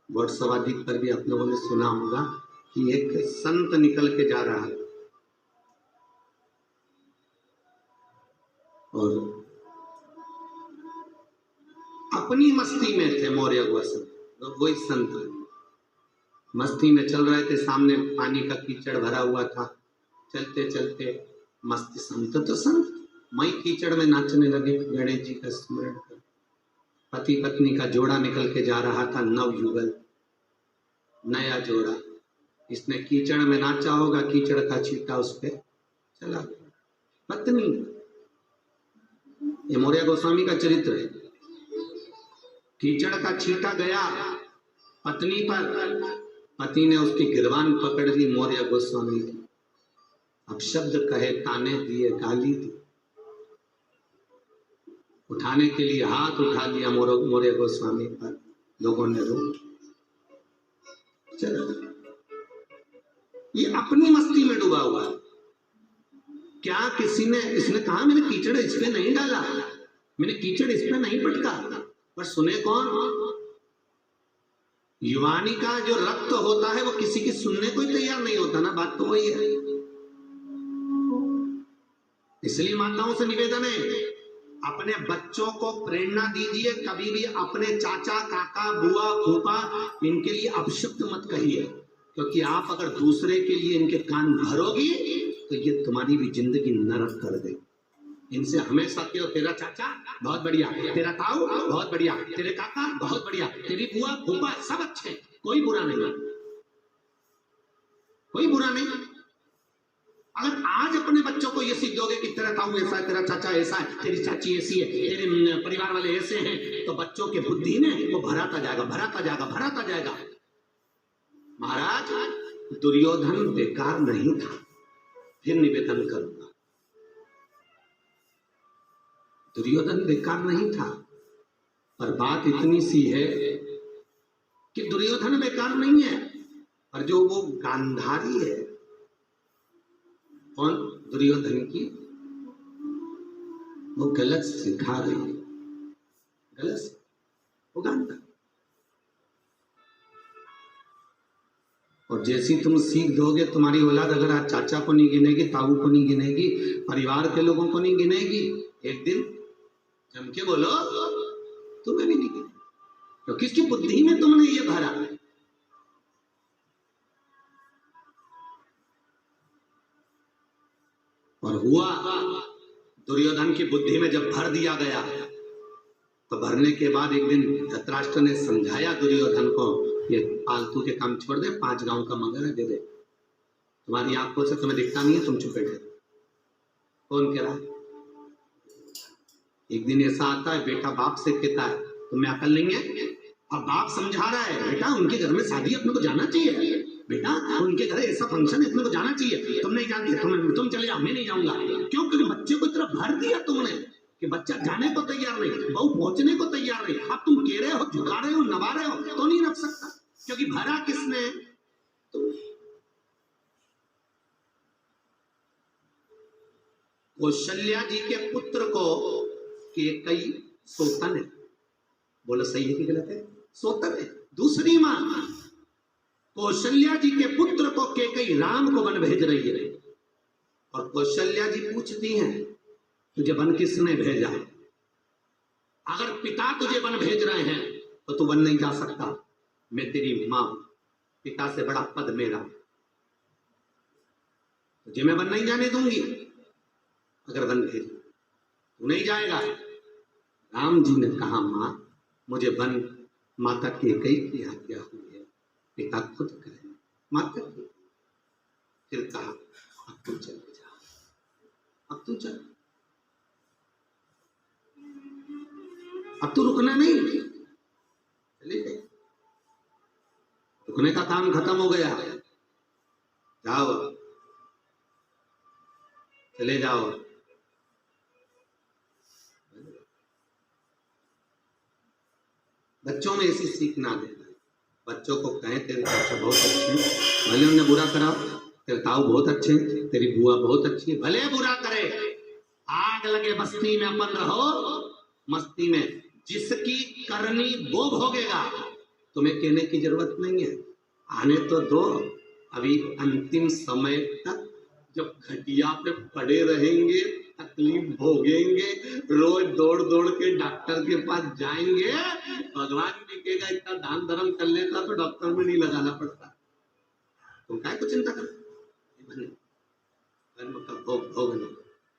A: व्हाट्सएप आदि पर भी आप लोगों ने सुना होगा कि एक संत निकल के जा रहा है और अपनी मस्ती में थे मौर्य गोस्वामी। तो वही संत मस्ती में चल रहे थे, सामने पानी का कीचड़ भरा हुआ था, चलते चलते मस्त संत तो संत मई कीचड़ में नाचने लगे, गणेश जी का स्मरण कर। पति पत्नी का जोड़ा निकल के जा रहा था, नव युगल, नया जोड़ा। इसने कीचड़ में नाचा होगा, कीचड़ का छींटा उस पर चला गया। पत्नी, ये मौर्य गोस्वामी का चरित्र है। कीचड़ का छींटा गया पत्नी पर, पति ने उसकी गिरबान पकड़ ली मौर्य गोस्वामी की। अब शब्द कहे, ताने दिए, गाली दी, उठाने के लिए हाथ उठा लिया मौर्य गोस्वामी पर, लोगों ने रोक। चलो, ये अपनी मस्ती में डूबा हुआ है। क्या किसी ने, इसने कहा मैंने कीचड़ इस पे नहीं डाला, मैंने कीचड़ इस पे नहीं पटका, पर सुने कौन? युवानी का जो रक्त होता है वो किसी की सुनने को ही तैयार नहीं होता ना। बात तो वही है। इसलिए माताओं से निवेदन है, अपने बच्चों को प्रेरणा दीजिए, कभी भी अपने चाचा, काका, बुआ, फूफा, इनके लिए अपशब्द मत कहिए, क्योंकि आप अगर दूसरे के लिए इनके कान भरोगी तो ये तुम्हारी भी जिंदगी नरक कर देगी। इनसे हमेशा कहो, तेरा चाचा बहुत बढ़िया, तेरा ताऊ बहुत बढ़िया, तेरे काका बहुत बढ़िया, तेरी बुआ फूफा सब अच्छे, कोई बुरा नहीं, कोई बुरा नहीं। अगर आज अपने बच्चों को ये सीख दोगे कि तेरा ताऊ ऐसा है, तेरा चाचा ऐसा है, तेरी चाची ऐसी है, तेरे परिवार वाले ऐसे हैं, तो बच्चों की बुद्धि ने वो भराता जाएगा, भराता जाएगा, भराता जाएगा। महाराज, दुर्योधन बेकार नहीं था। फिर निवेदन करूंगा, दुर्योधन बेकार नहीं था, पर बात इतनी सी है कि दुर्योधन बेकार नहीं है, पर जो वो गांधारी है, कौन? दुर्योधन की, वो गलत सिखा रही है, गलत, वो गांधारी। और जैसी तुम सीख दोगे, तुम्हारी औलाद अगर आज चाचा को नहीं गिनेगी, ताऊ को नहीं गिनेगी, परिवार के लोगों को नहीं गिनेगी, एक दिन जम के बोलो तुम्हें भी नहीं गिनेगी, क्योंकि इसकी बुद्धि में तुमने ये भरा। और हुआ, दुर्योधन की बुद्धि में जब भर दिया गया, तो भरने के बाद एक दिन धृतराष्ट्र ने समझाया दुर्योधन को, ये फालतू के काम छोड़ दे, 5 गांव का मंगल है, दे दे, तुम्हारी आंखों से तुम्हें दिखता नहीं है, तुम चुप बैठे। कौन कह रहा है? एक दिन ऐसा आता है, बेटा बाप से कहता है, तुम्हें अकल नहीं है? अब बाप समझा रहा है, बेटा उनके घर में शादी, अपने को जाना चाहिए, बेटा उनके घर ऐसा फंक्शन है, अपने को जाना चाहिए, तुम नहीं जानते, तुम चले जाओ, मैं नहीं जाऊंगा। क्यों? क्योंकि बच्चे को इतना भर दिया तुमने कि बच्चा जाने को तैयार नहीं, बहू पहुंचने को तैयार नहीं। अब तुम कह रहे हो, झुका रहे हो, नवा रहे हो, तो नहीं रख सकता, क्योंकि भरा किसने? तो कौशल्या जी के पुत्र को कैकेयी सोतन है, बोलो सही है कि गलत है? सोतन है। दूसरी मां कौशल्या जी के पुत्र को कैकेयी राम को वन भेज रही है, और कौशल्या जी पूछती हैं तुझे वन किसने भेजा? अगर पिता तुझे वन भेज रहे हैं तो तू वन नहीं जा सकता, मैं तेरी मां, पिता से बड़ा पद मेरा, तुझे मैं वन नहीं जाने दूंगी। अगर वन भेज तू नहीं जाएगा। राम जी ने कहा मां मुझे वन माता कैकेयी की आज्ञा हुई है, पिता खुद करें, माता की। फिर कहा अब तू चले जा, अब तू चल, अब तू रुकना नहीं। चले गए, रुकने का काम खत्म हो गया, जाओ चले जाओ। बच्चों में ऐसी सीख ना देना। बच्चों को कहें तेरे चाचा बहुत अच्छे हैं, भले उन्हें बुरा कराओ, तेरे ताऊ बहुत अच्छे हैं, तेरी बुआ बहुत अच्छी है, भले बुरा करे, आग लगे बस्ती में अपन रहो मस्ती में, जिसकी करनी वो भोगेगा, तुम्हें कहने की जरूरत नहीं है। आने तो दो, अभी अंतिम समय तक जब खटिया पे पड़े रहेंगे, तकलीफ भोगेंगे, रोज दौड़ दौड़ के डॉक्टर के पास जाएंगे, भगवान भी कहेगा इतना दान धर्म कर लेता तो डॉक्टर में नहीं लगाना पड़ता। तुम काय को चिंता कर, कर्म का भोग भोगना।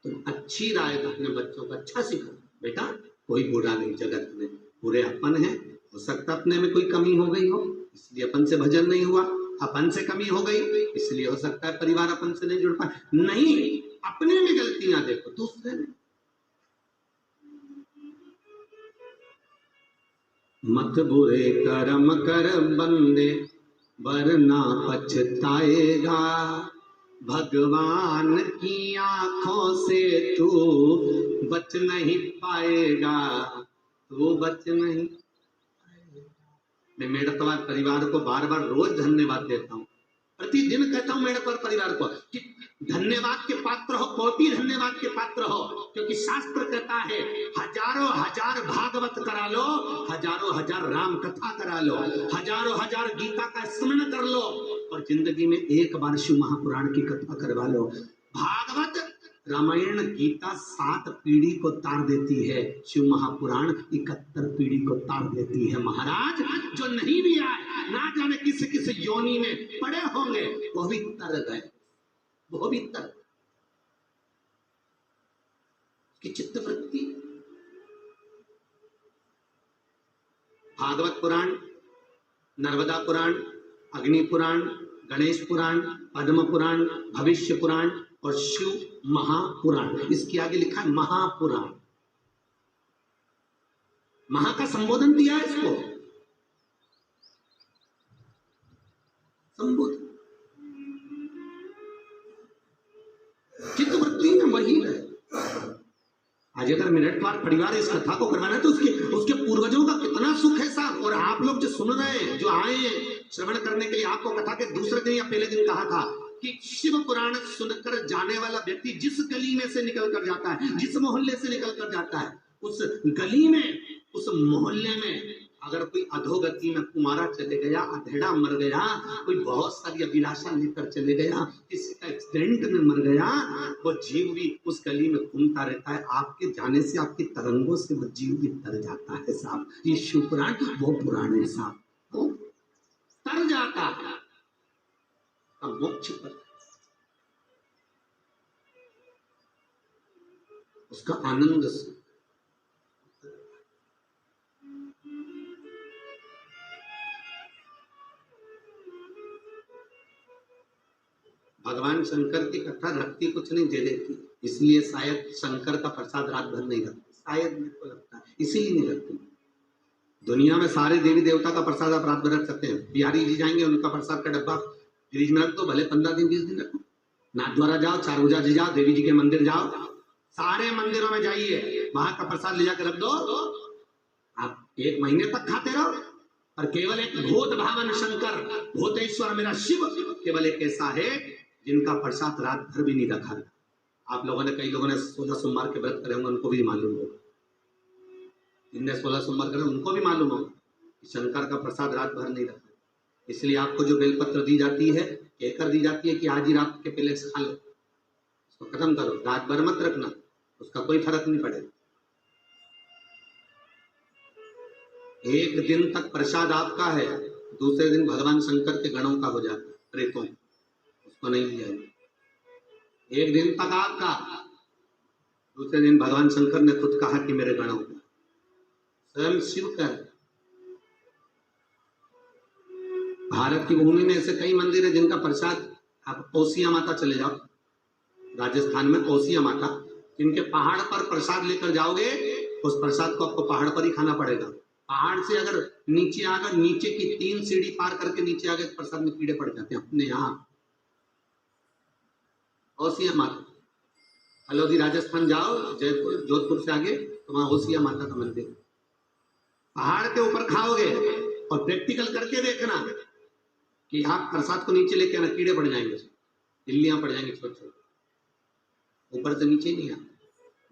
A: तुम अच्छी राय अपने बच्चों को अच्छा सिखाओ, बेटा कोई बुरा नहीं जगत में, बुरे अपन है, हो सकता अपने में कोई कमी हो गई हो इसलिए अपन से भजन नहीं हुआ, अपन से कमी हो गई इसलिए हो सकता है परिवार अपन से नहीं जुड़ पाए। नहीं, अपने में गलतियां देखो, दूसरे में मत बुरे कर्म कर बंदे वरना पछताएगा, भगवान की आंखों से तू बच नहीं पाएगा, तू बच नहीं। मैं मेड़तवार परिवार को बार बार रोज धन्यवाद देता हूँ, प्रतिदिन कहता हूँ मेड़तवार परिवार को कि धन्यवाद के पात्र हो, कोटि धन्यवाद के पात्र हो, क्योंकि शास्त्र कहता है हजारों हजार भागवत करा लो, हजारों हजार राम कथा करा लो, हजारों हजार गीता का स्मरण कर लो, और जिंदगी में एक बार शिव महापुराण की कथा करवा लो। भागवत रामायण गीता 7 पीढ़ी को तार देती है, शिव महापुराण 71 पीढ़ी को तार देती है। महाराज जो नहीं भी आए, ना जाने किस किस योनि में पड़े होंगे, वो भी तर गए, वो भी तर की चित्तवृत्ति। भागवत पुराण, नर्मदा पुराण, अग्नि पुराण, गणेश पुराण, पद्म पुराण, भविष्य पुराण और शिव महापुराण, इसके आगे लिखा है महापुराण। महा का संबोधन दिया है इसको, संबोधन। चित्तवृत्ति में वही है। आज अगर मिनटवार परिवार इस कथा को करवाना है तो उसके पूर्वजों का कितना सुख है साहब। और आप लोग जो सुन रहे हैं, जो आए हैं श्रवण करने के लिए, आपको कथा के दूसरे दिन या पहले दिन कहा था कि शिव पुराण सुनकर जाने वाला व्यक्ति जिस गली में से निकल कर जाता है, जिस मोहल्ले से निकल कर जाता है, उस गली में, उस मोहल्ले में अगर कोई अधोगति में कुमारा चले गया, अधेड़ा मर गया, कोई बहुत सारी अभिलाषा लेकर चले गया, किसी का एक्सीडेंट में मर गया, वो जीव भी उस गली में घूमता रहता है। आपके जाने से, आपकी तरंगों से वो जीव भी तर जाता है साहब। ये शिव पुराण वो पुराण है साहब, वो तर जाता है मोक्ष पर, उसका आनंद से। भगवान शंकर की कथा रखती कुछ नहीं, दे देती, इसलिए शायद शंकर का प्रसाद रात भर नहीं रखती, शायद मेरे को लगता है इसीलिए नहीं रखती। दुनिया में सारे देवी देवता का प्रसाद आप रात भर रख सकते हैं। बिहारी जी जाएंगे, उनका प्रसाद का डब्बा फ्रिज में रख दो, भले 15 दिन 20 दिन रखो। नाथद्वारा जाओ, चारभुजा जी जाओ, देवी जी के मंदिर जाओ, सारे मंदिरों में जाइए, वहां का प्रसाद ले जाकर रख दो, आप 1 महीने तक खाते रहो, और केवल एक भूत भावन शंकर, भूतेश्वर मेरा शिव केवल एक ऐसा है जिनका प्रसाद रात भर भी नहीं रखा। आप लोगों ने, कई लोगों ने 16 सोमवार के व्रत करे होंगे, उनको भी मालूम होगा, जिनने 16 सोमवार करे उनको भी मालूम होगा कि शंकर का प्रसाद रात भर नहीं रखा। इसलिए आपको जो बेलपत्र दी जाती है, कहकर दी जाती है कि आज ही रात के पहले खा लो, उसको खत्म करो, रात भर मत रखना, उसका कोई फर्क नहीं पड़ेगा। एक दिन तक प्रसाद आपका है, दूसरे दिन भगवान शंकर के गणों का हो जाता है, प्रेतों, उसको नहीं लिया। एक दिन तक आपका, दूसरे दिन भगवान शंकर ने खुद कहा कि मेरे गणों का, स्वयं शिव का। भारत की भूमि में ऐसे कई मंदिर है जिनका प्रसाद, आप ओसिया माता चले जाओ, राजस्थान में ओसिया माता, जिनके पहाड़ पर प्रसाद लेकर जाओगे, उस प्रसाद को आपको पहाड़ पर ही खाना पड़ेगा। पहाड़ से अगर नीचे आकर, नीचे की 3 सीढ़ी पार करके नीचे आ गए, प्रसाद में कीड़े पड़ जाते हैं अपने यहाँ। ओसिया माता, हल्द्वानी राजस्थान जाओ, जयपुर जोधपुर से आगे तो वहां ओसिया माता का मंदिर, पहाड़ के ऊपर खाओगे और प्रैक्टिकल करके देखना कि आप प्रसाद को नीचे लेके आना, कीड़े पड़ जाएंगे, इल्लियां पड़ जाएंगी छोटे छोटे, ऊपर से नीचे नहीं आना,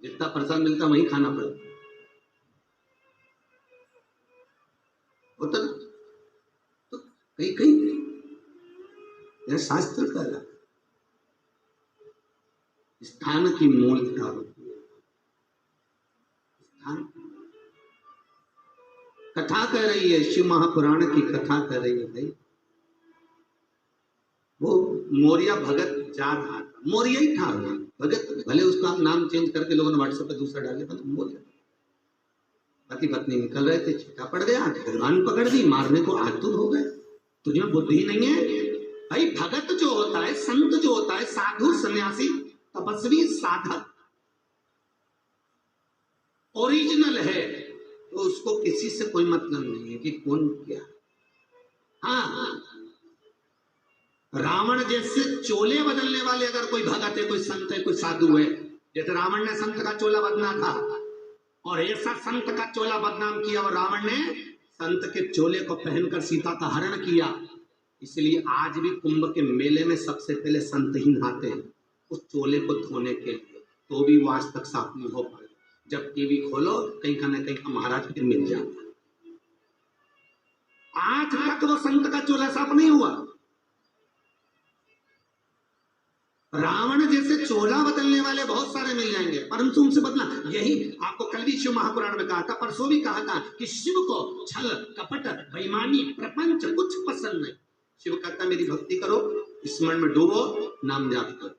A: जितना प्रसाद मिलता वहीं खाना पड़ेगा। होता ना, तो कहीं कहीं यह शास्त्र का स्थान की मूलता होती है। स्थान कथा कह रही है, शिव महापुराण की कथा कर रही है भाई। वो मौर्य भगत जा रहा था, मौर्य ही था भगत, भले उसका नाम चेंज करके लोगों ने व्हाट्सएप पे दूसरा डाले, पर मौर्य। पति पत्नी निकल रहे थे, छीटा पड़ गया, भगवान पकड़ दी, मारने को आतुर हो गए। तुझे बुद्धि नहीं है भाई? भगत जो होता है, संत जो होता है, साधु सन्यासी तपस्वी साधक ओरिजिनल है, तो उसको किसी से कोई मतलब नहीं है कि कौन क्या। हाँ, रावण जैसे चोले बदलने वाले अगर कोई भगत है, कोई संत है, कोई साधु है, जैसे रावण ने संत का चोला बदला था और ऐसा संत का चोला बदनाम किया, और रावण ने संत के चोले को पहनकर सीता का हरण किया। इसलिए आज भी कुंभ के मेले में सबसे पहले संत ही नहाते हैं उस चोले को धोने के लिए, तो भी वो आज तक साफ नहीं हो पाए। जब टीवी खोलो कहीं का न कहीं का महाराज फिर मिल जाता, आज तक वो संत का चोला साफ नहीं हुआ। रावण जैसे चोला बदलने वाले बहुत सारे मिल जाएंगे, परंतु उनसे बदला। यही आपको कल भी शिव महापुराण में कहा था, परसों भी कहा था कि शिव को छल कपट बेईमानी प्रपंच कुछ पसंद नहीं। शिव कहता मेरी भक्ति करो, स्मरण में डूबो, नाम जाप करो,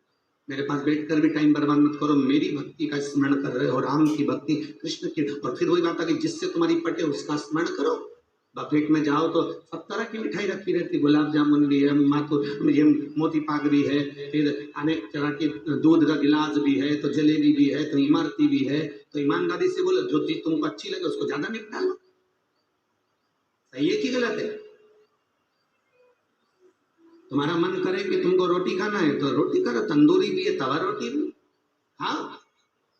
A: मेरे पास बैठकर भी टाइम बर्बाद मत करो, मेरी भक्ति का स्मरण कर रहे हो, राम की भक्ति, कृष्ण की। और फिर वही बात है कि जिससे तुम्हारी पटे उसका स्मरण करो। बफेट में जाओ तो सब तरह की मिठाई रखी रहती, गुलाब जामुन भी है, मोती पाक भी है, फिर अनेक तरह के दूध का गिलास भी है, तो जलेबी भी है, तो इमरती भी है। तो ईमानदारी से बोलो, जो चीज तुमको अच्छी लगे उसको ज्यादा निपटा लो। सही है कि गलत है? तुम्हारा मन करे कि तुमको रोटी खाना है तो रोटी करो, तंदूरी भी है, तवा रोटी भी। हाँ,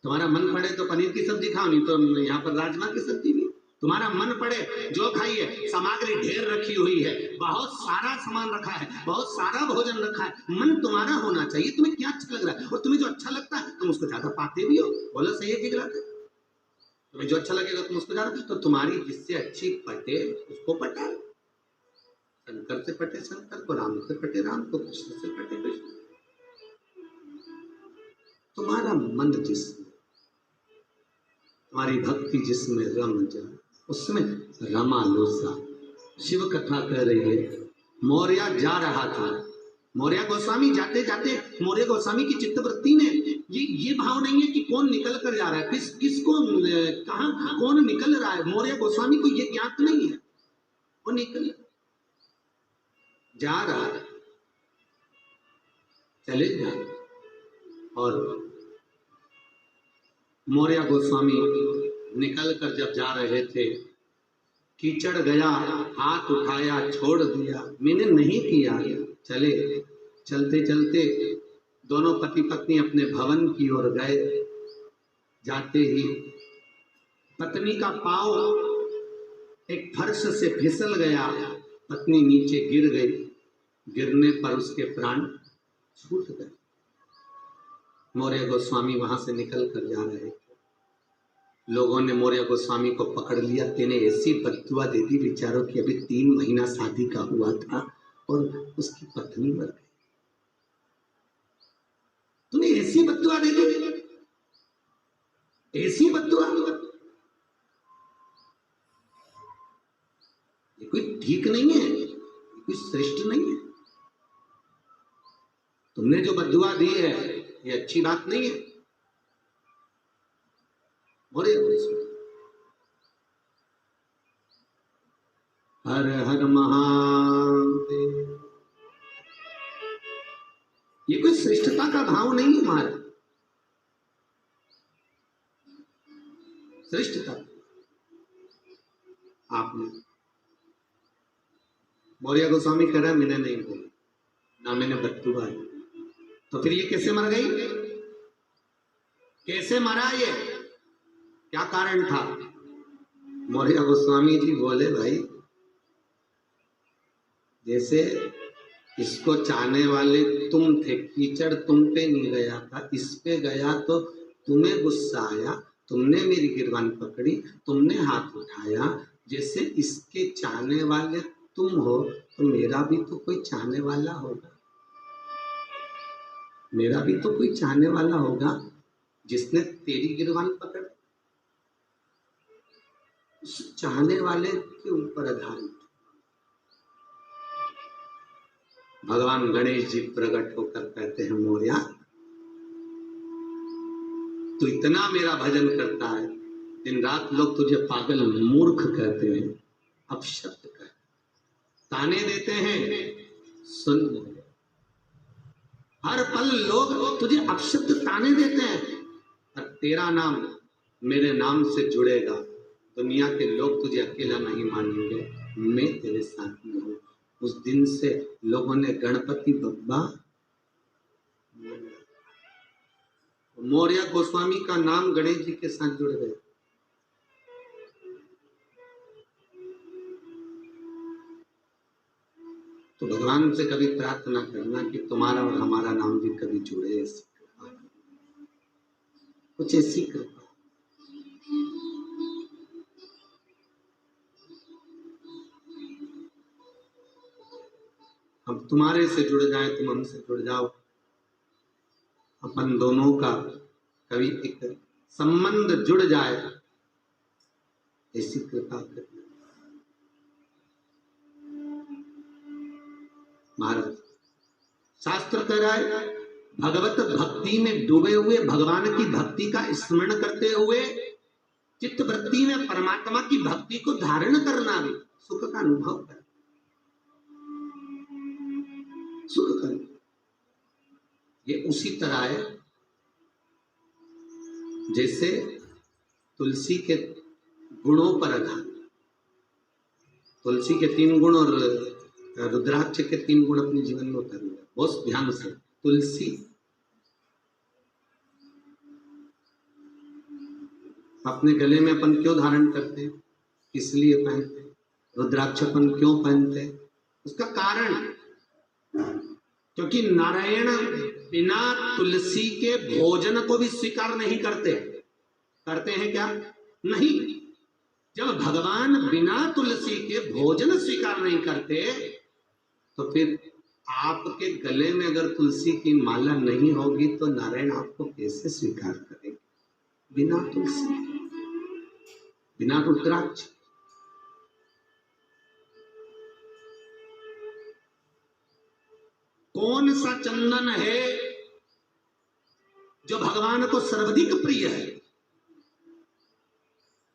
A: तुम्हारा मन पड़े तो पनीर की सब्जी खाओ, नहीं तो यहाँ पर राजमा की सब्जी भी। तुम्हारा मन पड़े जो खाइए, सामग्री ढेर रखी हुई है, बहुत सारा सामान रखा है, बहुत सारा भोजन रखा है। मन तुम्हारा होना चाहिए, तुम्हें क्या अच्छा लग रहा है, और तुम्हें जो अच्छा लगता है तुम उसको ज्यादा पाते भी हो। बोलो सही है कि गलत है? तुम्हें जो अच्छा लगेगा तुम उसको ज्यादा, तो तुम्हारी जिससे अच्छी पटे उसको पटा। शंकर से पटे शंकर को, राम से पटे राम को, कृष्ण से पटे कृष्ण। तुम्हारा मन जिसमें, तुम्हारी भक्ति जिसमें रम जाए उसमें रमा लो सा। शिव कथा कह रही है, मौर्य जा रहा था, मौर्य गोस्वामी जाते जाते मौर्य गोस्वामी की चित्तवृत्ति में ये भाव नहीं है कि कौन निकल कर जा रहा है, किसको कहां कौन निकल रहा है। मौर्य गोस्वामी को ये ज्ञात नहीं है, वो निकल जा रहा है, चले जाए। और मौर्य गोस्वामी निकल कर जब जा रहे थे, कीचड़ गया, हाथ उठाया, छोड़ दिया, मैंने नहीं किया, चले। चलते चलते दोनों पति पत्नी अपने भवन की ओर गए। जाते ही पत्नी का पांव एक फर्श से फिसल गया, पत्नी नीचे गिर गई, गिरने पर उसके प्राण छूट गए। मौर्य गोस्वामी वहां से निकल कर जा रहे थे, लोगों ने मौर्य गोस्वामी को पकड़ लिया। तेने ऐसी बद्दुआ दे दी बेचारों की, अभी 3 महीना शादी का हुआ था और उसकी पत्नी मर गई। तूने ऐसी बद्दुआ दे दी, ऐसी बद्दुआ। ये कोई ठीक नहीं है, ये कोई श्रेष्ठ नहीं है। तुमने जो बद्दुआ दी है ये अच्छी बात नहीं है। मौर्य हर हर महादेव, ये कोई श्रेष्ठता का भाव नहीं है हमारा। श्रेष्ठता आपने, मौर्य गोस्वामी कह रहा है मैंने नहीं बोला, ना मैंने बद्दुआ है। तो फिर ये कैसे मर गई, कैसे मरा, ये क्या कारण था? मौर्य गोस्वामी जी बोले भाई, जैसे इसको चाहने वाले तुम थे, कीचड़ तुम पे नहीं गया था, इस पे गया तो तुम्हें गुस्सा आया, तुमने मेरी गिरबान पकड़ी, तुमने हाथ उठाया। जैसे इसके चाहने वाले तुम हो तो मेरा भी तो कोई चाहने वाला होगा, मेरा भी तो कोई चाहने वाला होगा जिसने तेरी गिरबान पकड़। उस चाहने वाले के ऊपर आधारित भगवान गणेश जी प्रकट होकर कहते हैं, मौर्या तू इतना मेरा भजन करता है, दिन रात लोग तुझे पागल मूर्ख कहते हैं, अपशब्द कहते, ताने देते हैं, सुन, हर पल लोग तुझे अपशब्द ताने देते हैं, और तेरा नाम मेरे नाम से जुड़ेगा, दुनिया के लोग तुझे अकेला नहीं मानेंगे, मैं तेरे साथ में हूं। उस दिन से लोगों ने गणपति बप्पा, मौर्य गोस्वामी का नाम गणेश जी के साथ जुड़ गया। तो भगवान से कभी प्रार्थना करना कि तुम्हारा और हमारा नाम भी कभी जुड़े, कुछ ऐसी कृपा। हम तुम्हारे से जुड़ जाए, तुम हमसे जुड़ जाओ, अपन दोनों का कभी एक संबंध जुड़ जाए, ऐसी कृपा कर। महाराज शास्त्र कह रहा है, भगवत भक्ति में डूबे हुए, भगवान की भक्ति का स्मरण करते हुए चित्त वृत्ति में परमात्मा की भक्ति को धारण करना भी सुख का अनुभव कर, सुख कर। ये उसी तरह है जैसे तुलसी के गुणों पर आधार, तुलसी के 3 गुण और रुद्राक्ष के 3 गुण अपने जीवन में उतारना, बहुत ध्यान से। तुलसी अपने गले में अपन क्यों धारण करते हैं, इसलिए पहनते हैं। रुद्राक्ष अपन क्यों पहनते हैं, उसका कारण, क्योंकि नारायण बिना तुलसी के भोजन को भी स्वीकार नहीं करते। करते हैं क्या? नहीं। जब भगवान बिना तुलसी के भोजन स्वीकार नहीं करते, तो फिर आपके गले में अगर तुलसी की माला नहीं होगी तो नारायण आपको कैसे स्वीकार करेंगे? बिना तुलसी, बिना रुद्राक्ष। कौन सा चंदन है जो भगवान को सर्वाधिक प्रिय है?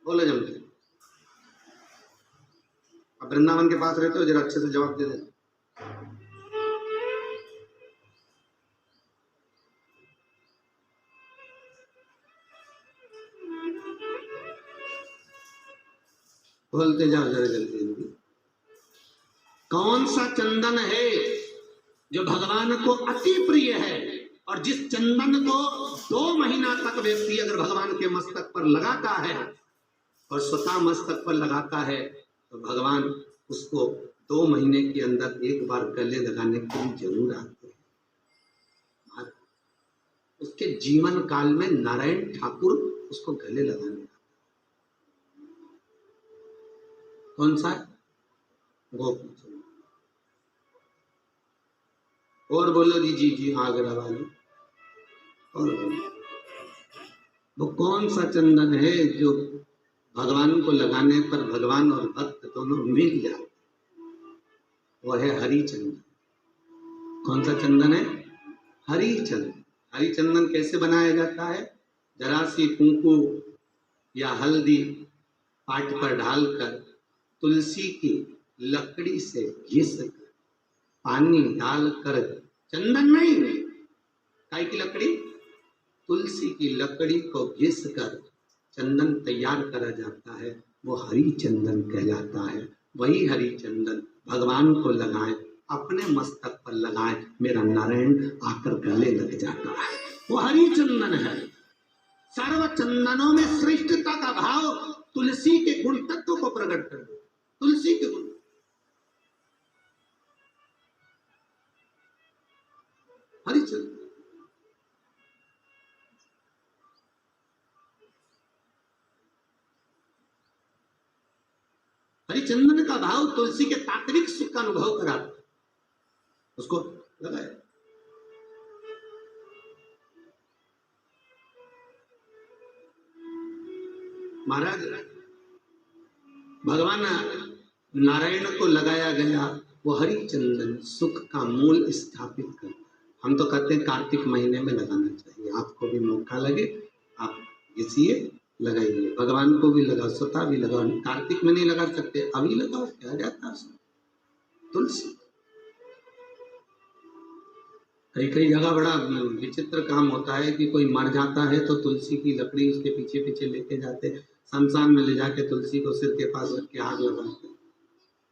A: बोलो जल्दी। अब वृंदावन के पास रहते हो, जरा अच्छे से जवाब दे देना। बोलते जाओ जरा जल्दी। कौन सा चंदन है जो भगवान को अति प्रिय है, और जिस चंदन को 2 महीना तक व्यक्ति अगर भगवान के मस्तक पर लगाता है और स्वतः मस्तक पर लगाता है तो भगवान उसको 2 महीने के अंदर एक बार गले लगाने के लिए जरूर आते हैं। उसके जीवन काल में नारायण ठाकुर उसको गले लगाने आते। कौन सा? गोपी। और बोलो जी जी आगरा वाली। और बोलो वो कौन सा चंदन है जो भगवान को लगाने पर भगवान और भक्त दोनों मिल जाते? वो है हरि चंदन। कौन सा चंदन है? हरि चंदन। हरि चंदन कैसे बनाया जाता है? जरा सी कुंकू या हल्दी पाट पर डालकर तुलसी की लकड़ी से घिस कर पानी डालकर, चंदन नहीं, काय की लकड़ी? तुलसी की लकड़ी को घिस कर चंदन तैयार करा जाता है, वो हरि चंदन कहलाता है। वही हरि चंदन भगवान को लगाएं, अपने मस्तक पर लगाएं, मेरा नारायण आकर गले लग जाता है। वो हरि चंदन है। सर्व चंदनों में श्रेष्ठता का भाव तुलसी के गुण तत्व को प्रकट कर दो। तुलसी के गुण, हरि चंदन। हरिचंदन का भाव तुलसी के तात्विक सुख का अनुभव कराता है। उसको लगाए। महाराज भगवान नारायण को लगाया गया वो हरिचंदन सुख का मूल स्थापित कर। हम तो कहते हैं कार्तिक महीने में लगाना चाहिए। आपको भी मौका लगे आप घिसिए, लगाइए, भगवान को भी लगा, स्वतः भी लगाओ। कार्तिक में नहीं लगा सकते, अभी लगाओ, क्या जाता है। तुलसी कई कई जगह बड़ा विचित्र काम होता है कि कोई मर जाता है तो तुलसी की लकड़ी उसके पीछे पीछे लेके जाते, शमशान में ले जाके तुलसी को सिर के पास रख के आग लगाते।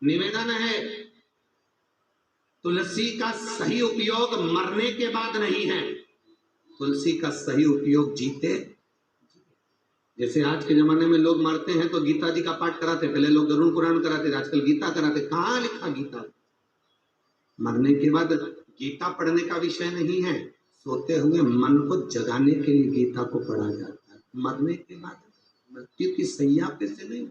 A: निवेदन है तुलसी का सही उपयोग मरने के बाद नहीं है, तुलसी का सही उपयोग जीते। जैसे आज के जमाने में लोग मरते हैं तो गीता जी का पाठ कराते, पहले लोग गरुड़ पुराण कराते, आजकल गीता कराते। कहाँ लिखा गीता? मरने के बाद गीता पढ़ने का विषय नहीं है, सोते हुए मन को जगाने के लिए गीता को पढ़ा जाता है। मरने के बाद, मृत्यु की सैया पे से नहीं।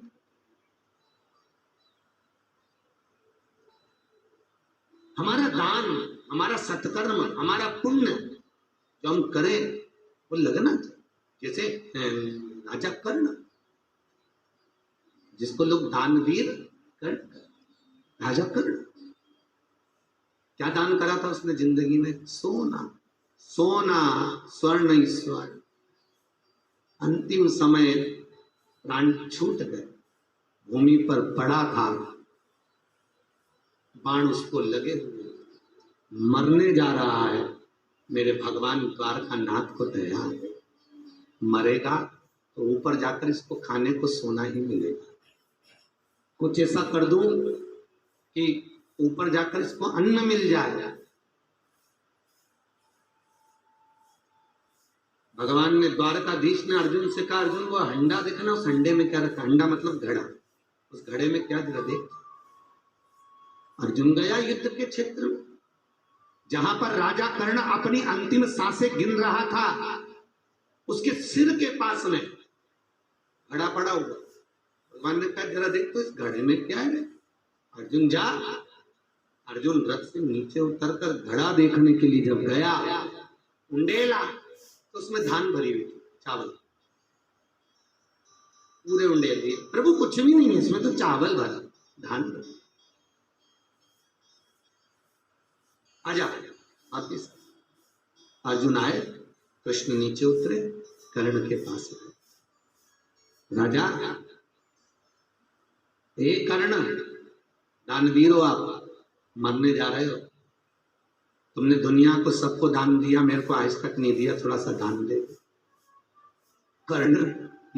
A: हमारा दान, हमारा सत्कर्म, हमारा पुण्य जो हम करें वो लगना चाहिए। जैसे राजा कर्ण, जिसको लोग दानवीर कर्ण, राजा कर्ण क्या दान करा था उसने जिंदगी में? सोना, सोना, स्वर्ण ही स्वर्ण। अंतिम समय प्राण छूट गए, भूमि पर पड़ा था, बाण उसको लगे हुए, मरने जा रहा है। मेरे भगवान द्वारका नाथ को दया, मरेगा तो ऊपर जाकर इसको खाने को सोना ही मिलेगा। कुछ ऐसा कर दूं कि ऊपर जाकर इसको अन्न मिल जाए। भगवान ने, द्वारकाधीश ने अर्जुन से कहा, अर्जुन वो हंडा देखना, उस हंडे में क्या रखा? हंडा मतलब घड़ा, उस घड़े में क्या जरा देख। अर्जुन गया युद्ध के क्षेत्र में, जहां पर राजा कर्ण अपनी अंतिम सांसें गिन रहा था, उसके सिर के पास में घड़ा पड़ा हुआ। भगवान ने कहा जरा देख तो इस घड़े में क्या है। अर्जुन जा। अर्जुन रथ से नीचे उतरकर घड़ा देखने के लिए जब गया, उंडेला तो उसमें धान भरी हुई थी, चावल पूरे उंडेल दिए। प्रभु कुछ भी नहीं है इसमें, तो चावल भरा, धान भरा। आजा वापिस। अर्जुन आए, कृष्ण नीचे उतरे, कर्ण के पास आए। राजा, ए कर्ण, दानवीर हो आप, मरने जा रहे हो, तुमने दुनिया को सबको दान दिया, मेरे को आज तक नहीं दिया, थोड़ा सा दान दे। कर्ण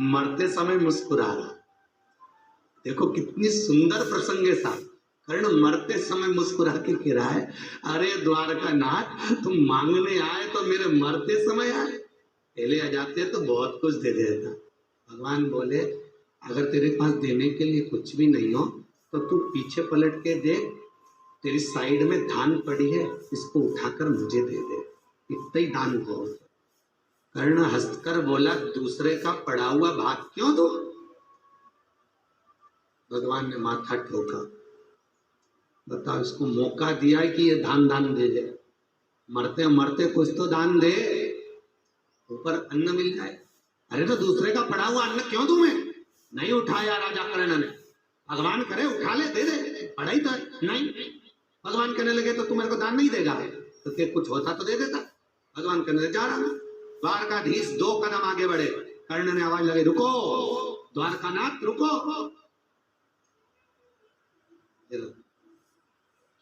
A: मरते समय मुस्कुरा रहा। देखो कितनी सुंदर प्रसंग है साहब। कर्ण मरते समय मुस्कुरा के कह रहा है, अरे द्वारका नाथ, तुम मांगने आए तो मेरे मरते समय आए, पहले आ जाते तो बहुत कुछ दे देता। भगवान बोले, अगर तेरे पास देने के लिए कुछ भी नहीं हो तो तू पीछे पलट के देख, तेरी साइड में धान पड़ी है, इसको उठाकर मुझे दे दे, इतना ही दान दो। कर्ण हंसकर बोला, दूसरे का पड़ा हुआ भाग क्यों दो? भगवान ने माथा ठोका। बताओ, इसको मौका दिया है कि ये दान दे दे, मरते मरते कुछ तो दान दे, ऊपर अन्न मिल जाए। अरे तो दूसरे का पड़ा हुआ अन्न क्यों दूं मैं? नहीं उठाया राजा कर्ण ने। भगवान करे उठा ले, दे दे, पड़ा ही तो है। नहीं, भगवान कहने लगे तो तू मेरे को दान नहीं देगा? तो क्या कुछ होता तो दे देता। भगवान कहने लगे, जा रहा मैं। द्वारकाधीश 2 कदम आगे बढ़े। कर्ण ने आवाज लगी, रुको द्वारकानाथ रुको।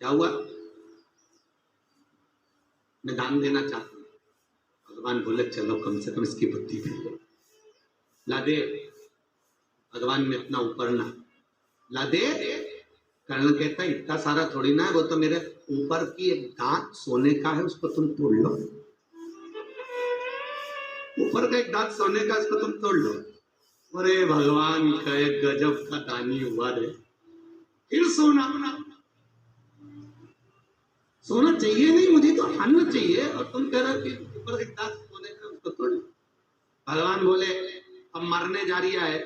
A: क्या हुआ? मैं दान देना चाहता हूं। भगवान बोले, चलो कम से कम इसकी बुद्धि भी ला दे। भगवान ने इतना ऊपर ना ला दे। कर्ण कहता है, इतना सारा थोड़ी ना है, वो तो मेरे ऊपर की एक दांत सोने का है, उसको तुम तोड़ लो। ऊपर का एक दांत सोने का, उसको तुम तोड़ लो। अरे भगवान का एक गजब का दानी हुआ रे। फिर सोना सोना चाहिए नहीं, मुझे तो अन्न चाहिए, और तुम कह रहे हो कि ऊपर एक दांत सोने का, उसको तोड़। भगवान बोले, अब मरने जा रही है,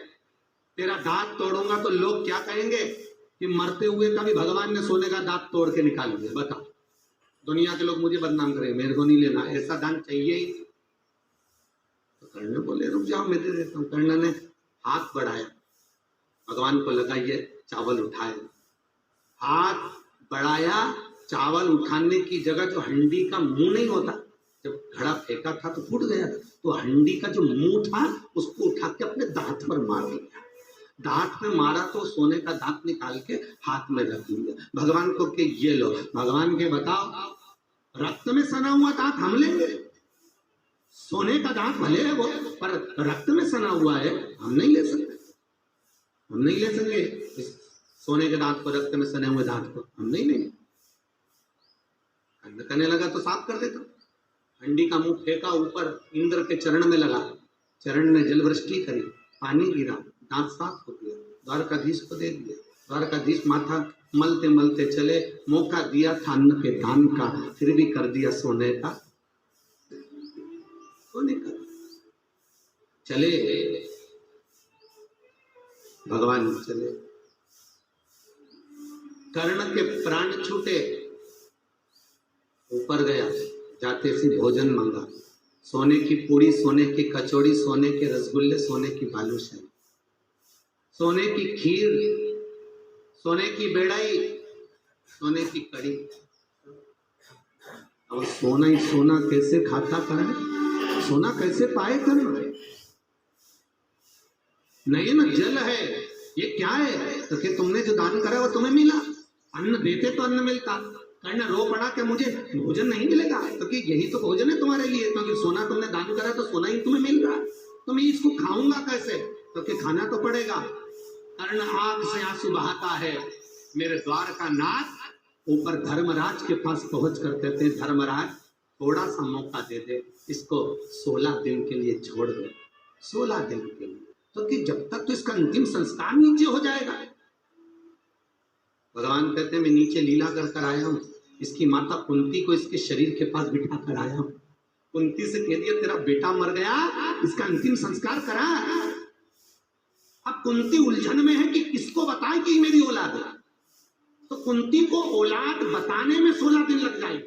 A: तेरा दांत तोड़ूंगा तो लोग क्या कहेंगे कि मरते हुए का भी भगवान ने सोने का दांत तोड़ के निकाल दिया। बता, दुनिया के लोग मुझे बदनाम करेंगे, मेरे को नहीं लेना, ऐसा दान चाहिए ही। तो कर्ण बोले, रुक जाओ मैं दे देता हूँ। कर्ण ने हाथ बढ़ाया, भगवान को लगा ये चावल उठाए। हाथ बढ़ाया, चावल उठाने की जगह जो हंडी का मुंह नहीं होता, जब घड़ा फेंका था तो फूट गया, तो हंडी का जो मुंह था उसको उठा के अपने दांत पर मार दिया। दांत में मारा तो सोने का दांत निकाल के हाथ में रख लिया। भगवान को के ये लो। भगवान के बताओ, रक्त में सना हुआ दांत हम लेंगे? सोने का दांत भले है वो, पर रक्त में सना हुआ है, हम नहीं ले सकते। हम नहीं ले सकेंगे इस सोने के दांत को, रक्त में सने हुए दांत को हम नहीं लेंगे। करने लगा तो साफ कर देता। हंडी का मुंह फेंका ऊपर, इंद्र के चरण में लगा, चरण ने जलवृष्टि करी, पानी गिरा, दांत साफ हो गया। द्वारकाधीश को दे दिया। द्वारकाधीश माथा मलते मलते चले। मौका दिया था अन्न के दान का, फिर भी कर दिया सोने का। सोने का चले भगवान चले। कर्ण के प्राण छूटे, ऊपर गया, जाते से भोजन मांगा। सोने की पूड़ी, सोने की कचौड़ी, सोने के रसगुल्ले, सोने की बालूशाही, सोने की खीर, सोने की बेड़ाई, सोने की कड़ी। अब सोना ही सोना कैसे खाता करे? सोना कैसे पाए करे? नहीं ना, जल है, ये क्या है? तो कि तुमने जो दान करा वो तुम्हें मिला। अन्न देते तो अन्न मिलता। कर्ण रो पड़ा कि मुझे भोजन नहीं मिलेगा, तो कि यही तो भोजन है तुम्हारे लिए, क्योंकि सोना तुमने दान करा तो सोना ही तुम्हें मिल रहा है, तो मैं इसको खाऊंगा कैसे? तो कि खाना तो पड़ेगा। कर्ण आंख से आंसू बहाता है। मेरे द्वार का नाथ ऊपर धर्मराज के पास पहुंच कर कहते, धर्मराज थोड़ा सा मौका दे दे, इसको 16 दिन के लिए छोड़ दे। 16 दिन के लिए, तो कि जब तक तो इसका अंतिम संस्कार नीचे हो जाएगा। भगवान कहते हैं, मैं नीचे लीला कर आया हूं। इसकी माता कुंती को इसके शरीर के पास बिठा कर आया हूं। कुंती से कह दिया, तेरा बेटा मर गया, इसका अंतिम संस्कार करा। अब कुंती उलझन में है कि किसको बताए कि मेरी औलाद है। तो कुंती को औलाद बताने में 16 दिन लग जाए,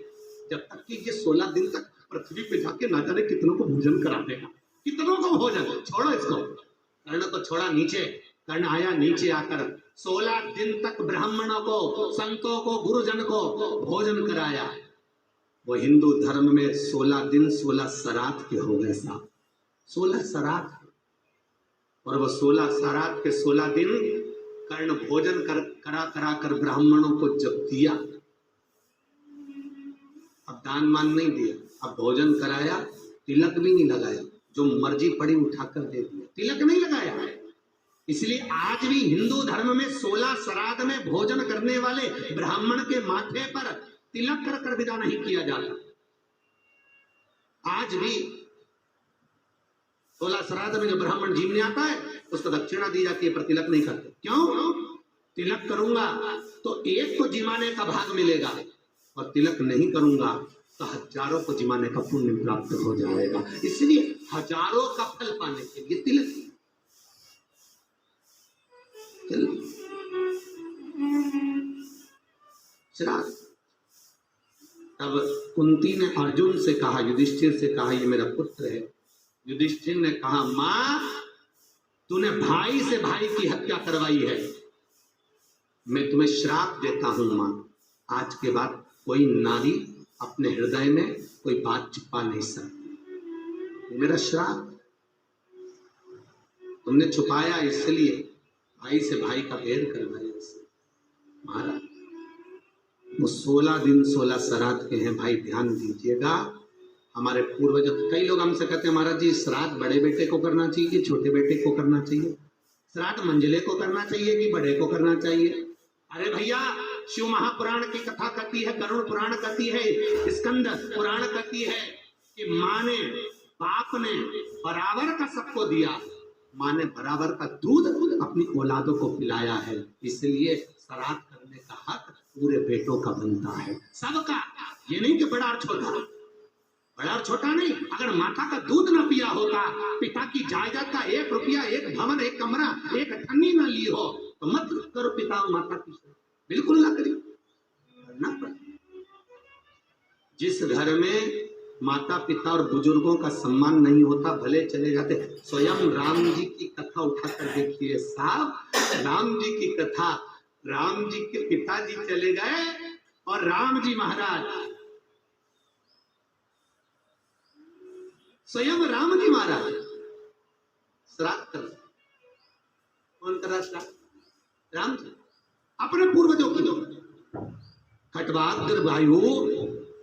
A: जब तक कि ये 16 दिन तक पृथ्वी पे जाके ना जाने कितनों को भोजन करा देगा, कितनों को भोजन। छोड़ो इसको। कर्ण को छोड़ा नीचे। कर्ण आया नीचे आकर 16 दिन तक ब्राह्मणों को, संतों को, गुरुजन को भोजन कराया। वो हिंदू धर्म में 16 दिन 16 श्राद्ध के हो गए साहब, 16 श्राद्ध। और वो 16 श्राद्ध के 16 दिन कर्ण भोजन करा कर ब्राह्मणों को जब दिया, अब दान मान नहीं दिया, अब भोजन कराया, तिलक भी नहीं लगाया, जो मर्जी पड़ी उठाकर दे दिया, तिलक नहीं लगाया है। इसलिए आज भी हिंदू धर्म में 16 श्राद्ध में भोजन करने वाले ब्राह्मण के माथे पर तिलक कर कर विदा नहीं किया जाता। आज भी 16 श्राद्ध में जो ब्राह्मण जीवने आता है उसको दक्षिणा दी जाती है, पर तिलक नहीं करते। क्यों? तिलक करूंगा तो एक को जिमाने का भाग मिलेगा, और तिलक नहीं करूंगा तो हजारों को जिमाने का पुण्य प्राप्त हो जाएगा। इसलिए हजारों का फल पाने के लिए तिलक। श्राद्ध। अब कुंती ने अर्जुन से कहा, युधिष्ठिर से कहा, ये मेरा पुत्र है। युधिष्ठिर ने कहा, मां तूने भाई से भाई की हत्या करवाई है, मैं तुम्हें श्राप देता हूं मां, आज के बाद कोई नारी अपने हृदय में कोई बात छिपा नहीं सकती, मेरा श्राप। तुमने छुपाया इसलिए भाई से भाई का भेद करवाया महाराज। वो 16 दिन 16 श्राद्ध के हैं भाई, ध्यान दीजिएगा। हमारे पूर्वज, कई लोग हमसे कहते हैं महाराज जी श्राद्ध बड़े बेटे को करना चाहिए कि छोटे बेटे को करना चाहिए, श्राद्ध मंझले को करना चाहिए कि बड़े को करना चाहिए। अरे भैया, शिव महापुराण की कथा कहती है, गरुड़ पुराण कहती है, स्कंद पुराण कहती है कि माँ ने, बाप ने बराबर का सबको दिया, माँ ने बराबर का दूध अपनी औलादों को पिलाया है, इसलिए श्राद्ध करने का हक पूरे बेटों का बनता है, सबका। ये नहीं कि बड़ा और छोटा, बड़ा और छोटा नहीं। अगर माता का दूध न पिया होता, पिता की जायदाद का 1 रुपया, 1 भवन, 1 कमरा, 1 ठन्नी न ली हो, तो मत करो पिता और माता की, बिल्कुल ना करिए। जिस घर में माता पिता और बुजुर्गों का सम्मान नहीं होता, भले चले जाते। स्वयं राम जी की कथा उठाकर देखिए साहब, राम जी की कथा। राम जी के पिताजी चले गए और राम जी महाराज, स्वयं राम जी महाराज श्राद्ध कर, कौन करा श्राद्ध? राम जी अपने पूर्वजों की। खटवाग्र वायु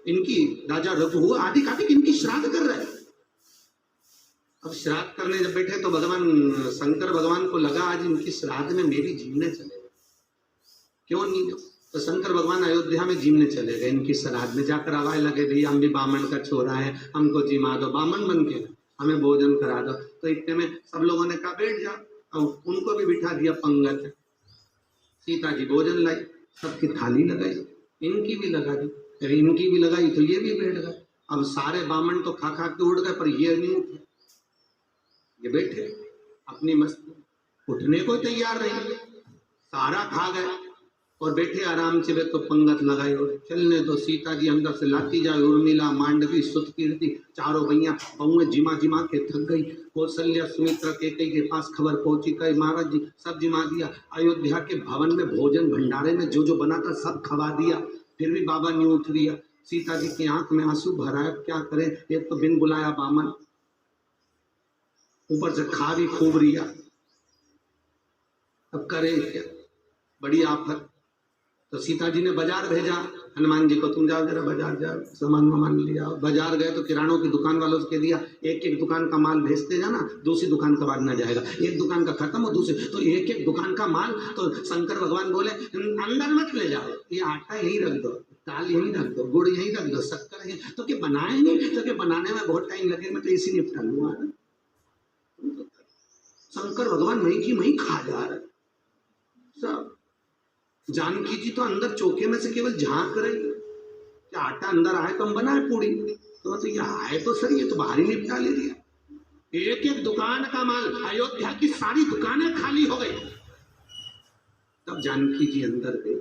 A: इनकी, राजा रघु आदि कादिक इनकी श्राद्ध कर रहे हैं। अब श्राद्ध करने जब बैठे तो भगवान शंकर भगवान को लगा आज इनकी श्राद्ध में मेरी जीवने चले, क्यों नहीं? तो शंकर भगवान अयोध्या में जीवने चले गए इनकी श्राद्ध में। जाकर आवाज लगे, भैया हम भी बामन का छोरा है, हमको जिमा दो, बामन बन के हमें भोजन करा दो। तो इतने में सब लोगों ने कहा बैठ जाओ, और उनको भी बिठा दिया पंगत। सीता जी भोजन लाई, सबकी थाली लगाई, इनकी भी लगा दी, फिर इनकी भी लगाई, तो ये भी बैठ गए। अब सारे बामन तो खा खा के उड़ गए, पर ये नहीं उठे, ये बैठे अपनी मस्ती, उठने को तैयार नहीं, सारा खा गए और बैठे आराम से। वे तो पंगत लगाई और चलने तो सीता जी अंदर से लाती जाए, उर्मिला, मांडवी, सुतकीर्ति, चारों भैया पौए जिमा जिमा के थक गई। कौशल्या, सुमित्रा, केकई के पास खबर पहुंची, कई महाराज जी सब जिमा दिया। अयोध्या के भवन में भोजन भंडारे में जो जो बना था सब खवा दिया, फिर भी बाबा नहीं उठ रिया। सीता जी की आंख में आंसू भरा, क्या करें, एक तो बिन बुलाया बामन, ऊपर से खा भी खूब रिया, अब करे क्या, बड़ी आफत। तो सीता जी ने बाजार भेजा हनुमान जी को, तुम जाओ जरा बाजार, जाओ सामान वामान ले आओ। बाजार गए तो किरानों की दुकान वालों से कह दिया, एक एक दुकान का माल भेजते जाना, दूसरी दुकान का बाद ना जाएगा, एक दुकान का खत्म हो दूसरी, तो एक एक दुकान का माल। तो शंकर भगवान बोले अंदर मत ले जाओ, ये आटा यहीं रख दो, दाल यहीं रख दो, गुड़ यहीं रख दो, शक्कर यहीं, तो क्या बनाएंगे, तो क्या बनाने में बहुत टाइम लगेगा, मैं तो इसी निपटा लूंगा। शंकर भगवान मई की मई खा जा रहे सब। जानकी जी तो अंदर चौके में से केवल झांक रही, क्या आटा अंदर आए तो हम बनाए पूरी, तो ये आए तो सर, ये तो बाहर ही निपटा ले दिया। एक एक दुकान का माल, अयोध्या की सारी दुकानें खाली हो गई। तब जानकी जी अंदर गए,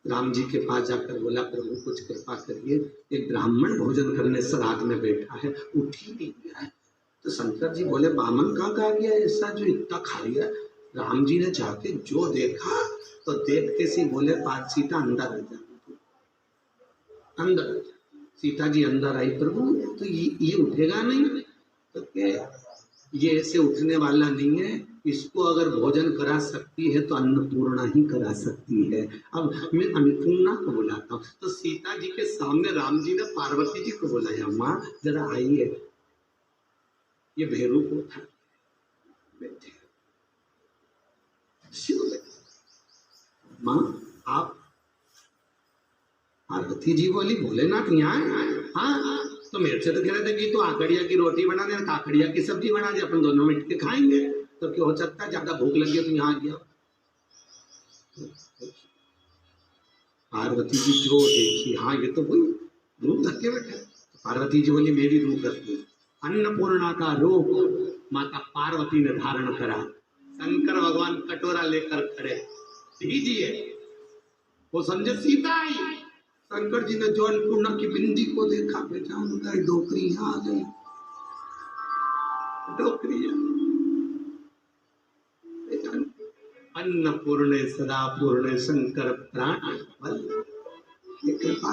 A: राम जी के पास जाकर बोला, प्रभु कुछ कृपा करिए, एक ब्राह्मण भोजन करने श्राद्ध में बैठा है, उठ ही नहीं गया है। तो शंकर जी बोले, बामन कहाँ गया ऐसा जो इतना खा लिया? राम जी ने जाके जो देखा, तो देखते सी बोले, पार्थ सीता अंदर आ जा, अंदर। सीता जी अंदर आई, प्रभु तो ये उठेगा नहीं, तो क्या ये ऐसे उठने वाला नहीं है, इसको अगर भोजन करा सकती है तो अन्नपूर्णा ही करा सकती है। अब मैं अन्नपूर्णा को बुलाता हूँ। तो सीता जी के सामने राम जी ने पार्वती जी को बुलाया, माँ जरा आइए, ये भेरू को उठा बैठे, माँ आप? पार्वती जी बोली, भोलेनाथ यहाँ है? हाँ, तो मेरे से तो कह रहे थे कि तो आकड़िया की रोटी बना दे, काकड़िया की सब्जी बना दे, अपन दोनों मिट के खाएंगे। तो क्या हो सकता है, ज्यादा भूख लगी है तो यहाँ आ गया। पार्वती जी जो देखी, हाँ ये तो वही रूप धर के बैठे। पार्वती जी बोली मेरी रूप रखी। अन्नपूर्णा का रूप माता पार्वती ने धारण करा। शंकर भगवान कटोरा लेकर खड़े, दीजिए। वो समझे सीता आई। शंकर जी ने जो अन्नपूर्णा की बिंदी को देखा, पहचान गए, डोकरी यहाँ आ गई, डोकरी अन्नपूर्णे सदा पूर्णे शंकर प्राण कृपा।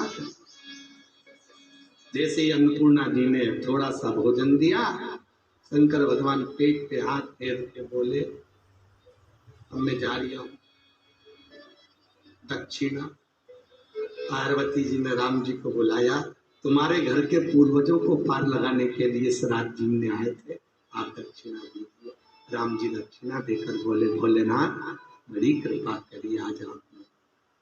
A: जैसे ही अन्नपूर्णा जी ने थोड़ा सा भोजन दिया, शंकर भगवान पेट पे हाथ फेर के बोले अब मैं जा रही हूं दक्षिणा। पार्वती जी ने राम जी को बुलाया, तुम्हारे घर के पूर्वजों को पार लगाने के लिए श्राद्ध जी ने आए थे, आप दक्षिणा दीजिए। राम जी दक्षिणा देकर बोले भोलेनाथ बड़ी कृपा करी आज आपने,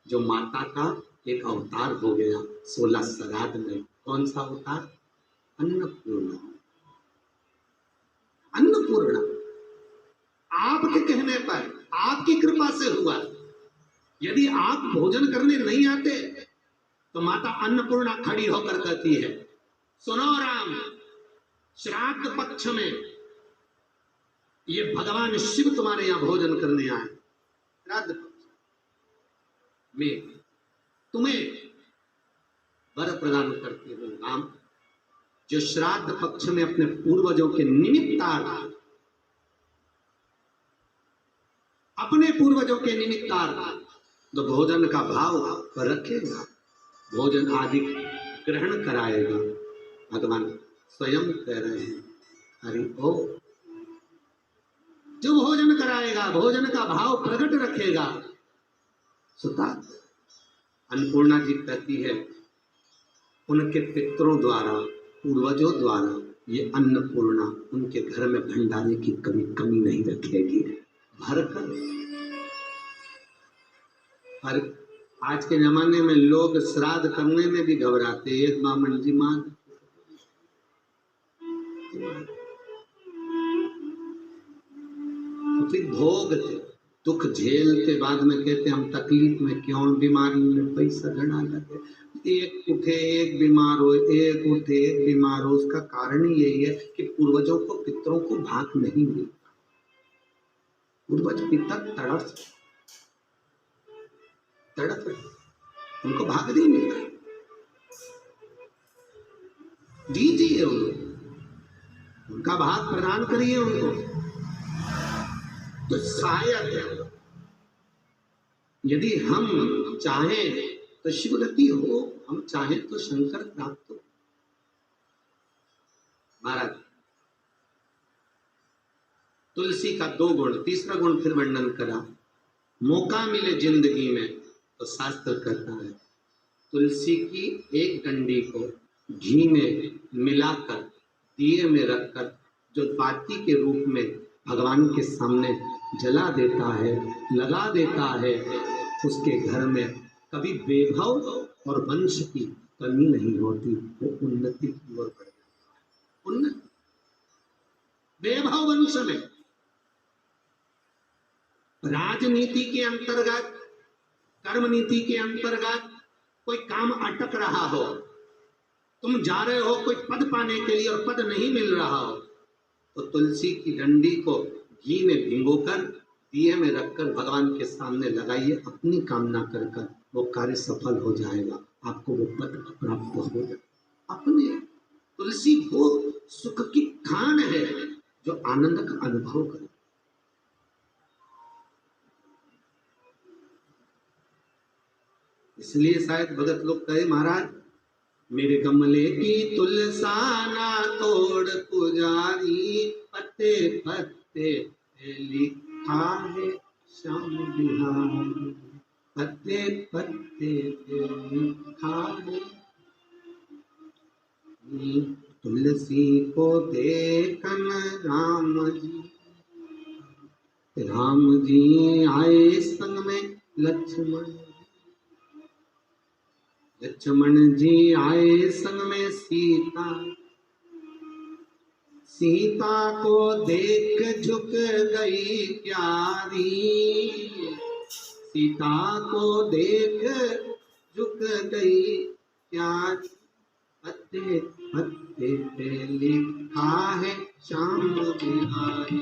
A: जो माता का एक अवतार हो गया 16 श्राद्ध में। कौन सा अवतार? अन्नपूर्णा। अन्नपूर्णा आपके कहने पर, आपकी कृपा से हुआ। यदि आप भोजन करने नहीं आते तो माता अन्नपूर्णा खड़ी होकर कहती है सुनो राम, श्राद्ध पक्ष में ये भगवान शिव तुम्हारे यहां भोजन करने आए। श्राद्ध पक्ष में तुम्हें वर प्रदान करती हूं राम, जो श्राद्ध पक्ष में अपने पूर्वजों के निमित्तार्थ, अपने पूर्वजों के निमित्तार्थ तो भोजन का भाव रखेगा, भोजन आदि ग्रहण कराएगा। भगवान स्वयं कह रहे हैं हरि ओ, जो भोजन कराएगा, भोजन का भाव प्रकट रखेगा। सुता अन्नपूर्णा जी कहती है उनके पितरों द्वारा, पूर्वजों द्वारा ये अन्नपूर्णा उनके घर में भंडारे की कभी कमी नहीं रखेगी, भरकर। पर आज के जमाने में लोग श्राद्ध करने में भी घबराते। एक बामन जी मान फिर भोगते, दुख झेलते, बाद में कहते हम तकलीफ में क्यों, बीमारी में पैसा घना लगे, एक उठे एक बीमार हो, एक उठे एक बीमार हो। उसका कारण ही यही है कि पूर्वजों को, पितरों को भाग नहीं मिलता। पूर्वज पितर तड़प उनको भाग नहीं मिलता। दीजिए उनका भाग प्रदान करिए उनको। तो शायद यदि हम चाहें तो शिवगति हो, हम चाहें तो शंकर प्राप्त हो। महाराज तुलसी का 2 गुण, तीसरा गुण फिर वर्णन करा। मौका मिले जिंदगी में तो शास्त्र कहता है तुलसी की एक डंडी को घी में मिलाकर दिए में रखकर जो बाती के रूप में भगवान के सामने जला देता है, लगा देता है, उसके घर में कभी वैभव और वंश की कमी नहीं होती, वो उन्नति की ओर बढ़ जाता है। उन्नति वैभव वंश में, राजनीति के अंतर्गत, कर्म नीति के अंतर्गत कोई काम अटक रहा हो, तुम जा रहे हो कोई पद पाने के लिए और पद नहीं मिल रहा हो, तो तुलसी की डंडी को घी में भिगोकर दिए में रखकर भगवान के सामने लगाइए, अपनी कामना कर कर वो कार्य सफल हो जाएगा, आपको वो पद प्राप्त हो जाएगा। अपने तुलसी वो सुख की खान है जो आनंद का अनुभव करे। इसलिए शायद भगत लोग कहे महाराज मेरे गमले की तुलसा ना तोड़ पुजारी, पत्ते पत्ते लिखा है श्याम बिहारी, पत्ते पत्ते लिखा है। तुलसी को देखन राम जी आए संग में लक्ष्मण, लक्ष्मण जी आए संग में सीता, सीता को देख झुक गई प्यारी, सीता को देख झुक गई प्यारी, पत्ते पत्ते पे लिखा है श्याम बिहारी,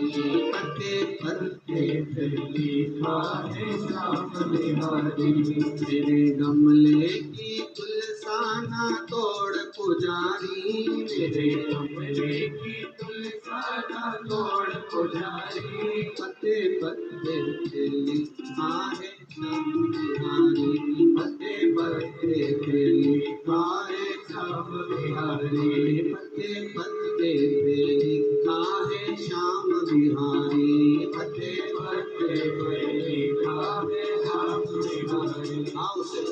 A: पत्ते पत्ते पे लिखा है श्याम बिहारी। मेरे गमले की तुलसाना तोड़ पुजारी, मेरे गमले की तुलसाना तोड़ पुजारी, पत्ते पत्ते पे लिखा है श्याम बिहारी, पत्ते पत्ते पे लिखा है श्याम बिहारी, पत्ते पत्ते पे लिखा है श्याम बिहारी, पत्ते पत्ते पे लिखा है श्याम बिहारी। आओ से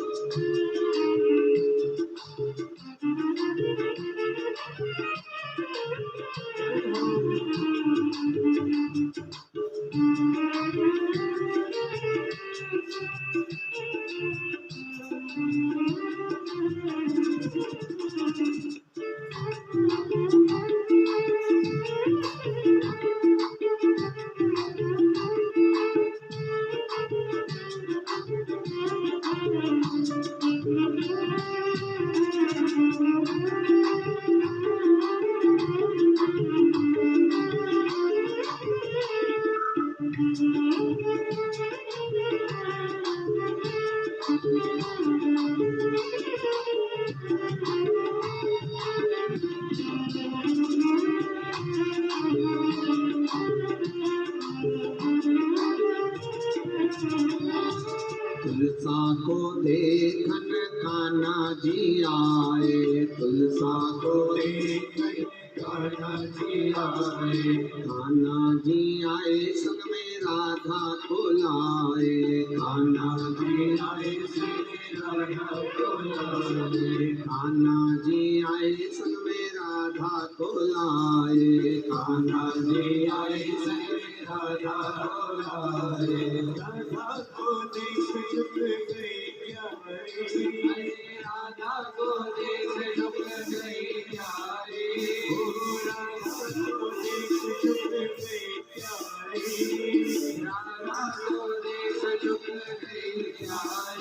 A: तुलसा को देखन कान्हा जी आए, तुलसा को देखन कान्हा जी आए, कान्हा जी आए संग में राधा को लाए, कान्हा जी आए संग में राधा को लाए, कान्हा जी आए संग में राधा को लाए, कान्हा जी आए संग में राधा को लाए। राधा को देख झुक गई प्यारी, राधा को देख झुक गई प्यारी, राधा को देख झुक गई प्यारी, राधा को देख झुक गई प्यारी।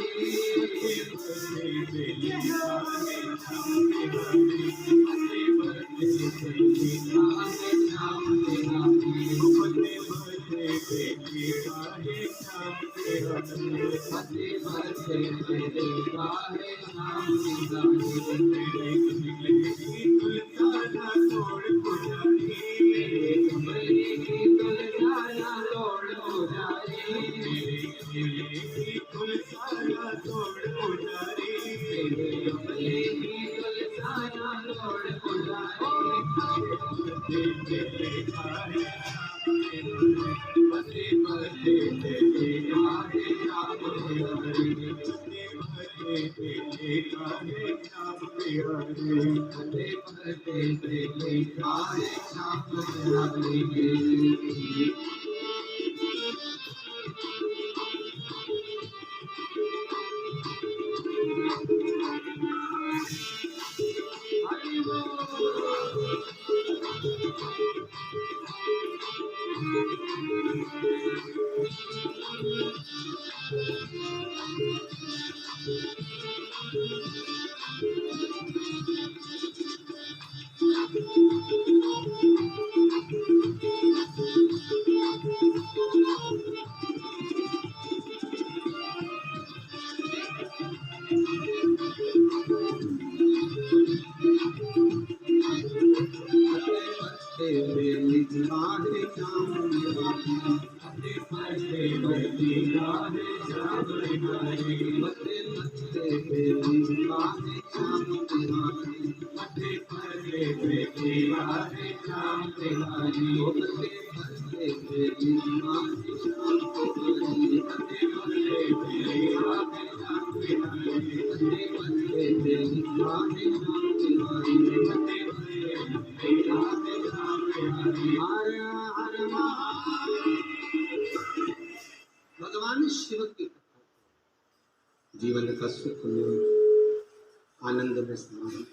A: भगवान शिव की जीवन का सुख में आनंद में समान।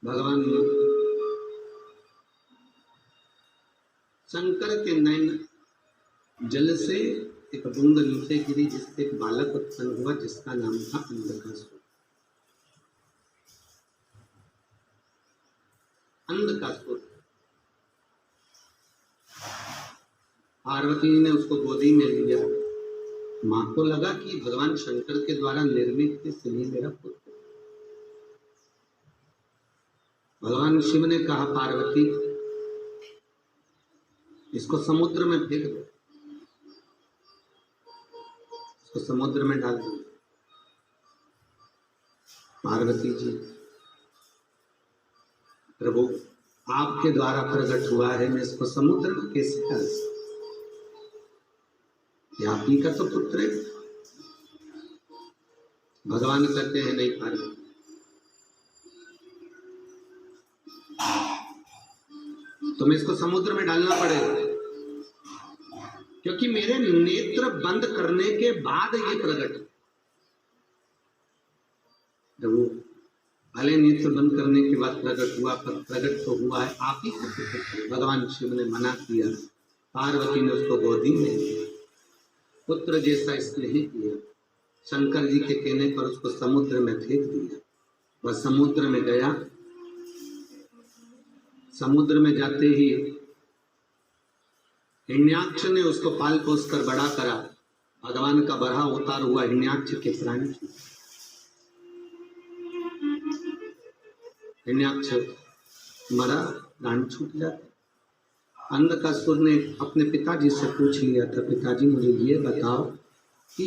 A: भगवान ने शंकर के नयन जल से एक बूंद नीचे गिरी, जिससे एक बालक उत्पन्न हुआ जिसका नाम था अंधकासुर। अंधकासुर। पार्वती ने उसको गोदी में लिया। माँ को लगा कि भगवान शंकर के द्वारा निर्मित इसलिए मेरा पुत्र। भगवान शिव ने कहा पार्वती इसको समुद्र में फेंक दो, इसको समुद्र में डाल दो। पार्वती जी, प्रभु आपके द्वारा प्रकट हुआ है, मैं इसको समुद्र में कैसे डाल सकता? आप ही का तो पुत्र है। भगवान कहते हैं नहीं पार्वती, तुम्हें इसको समुद्र में डालना पड़ेगा, क्योंकि मेरे नेत्र बंद करने के बाद ये प्रकट। प्रभु भले नेत्र बंद करने के बाद प्रकट हुआ, पर प्रकट तो हुआ है आप ही का पुत्र। भगवान शिव ने मना किया, पार्वती ने उसको गोदी में लिया, पुत्र जैसा स्नेह किया। शंकर जी के कहने पर उसको समुद्र में फेंक दिया। वह समुद्र में गया। समुद्र में जाते ही हिरण्याक्ष ने उसको पाल पोस कर बड़ा करा। भगवान का बड़ा अवतार हुआ हिरण्याक्ष के प्राण। हिरण्याक्ष मरा, प्राण छूट जाता। अंधकासुर ने अपने पिताजी से पूछ लिया था, पिताजी मुझे ये बताओ कि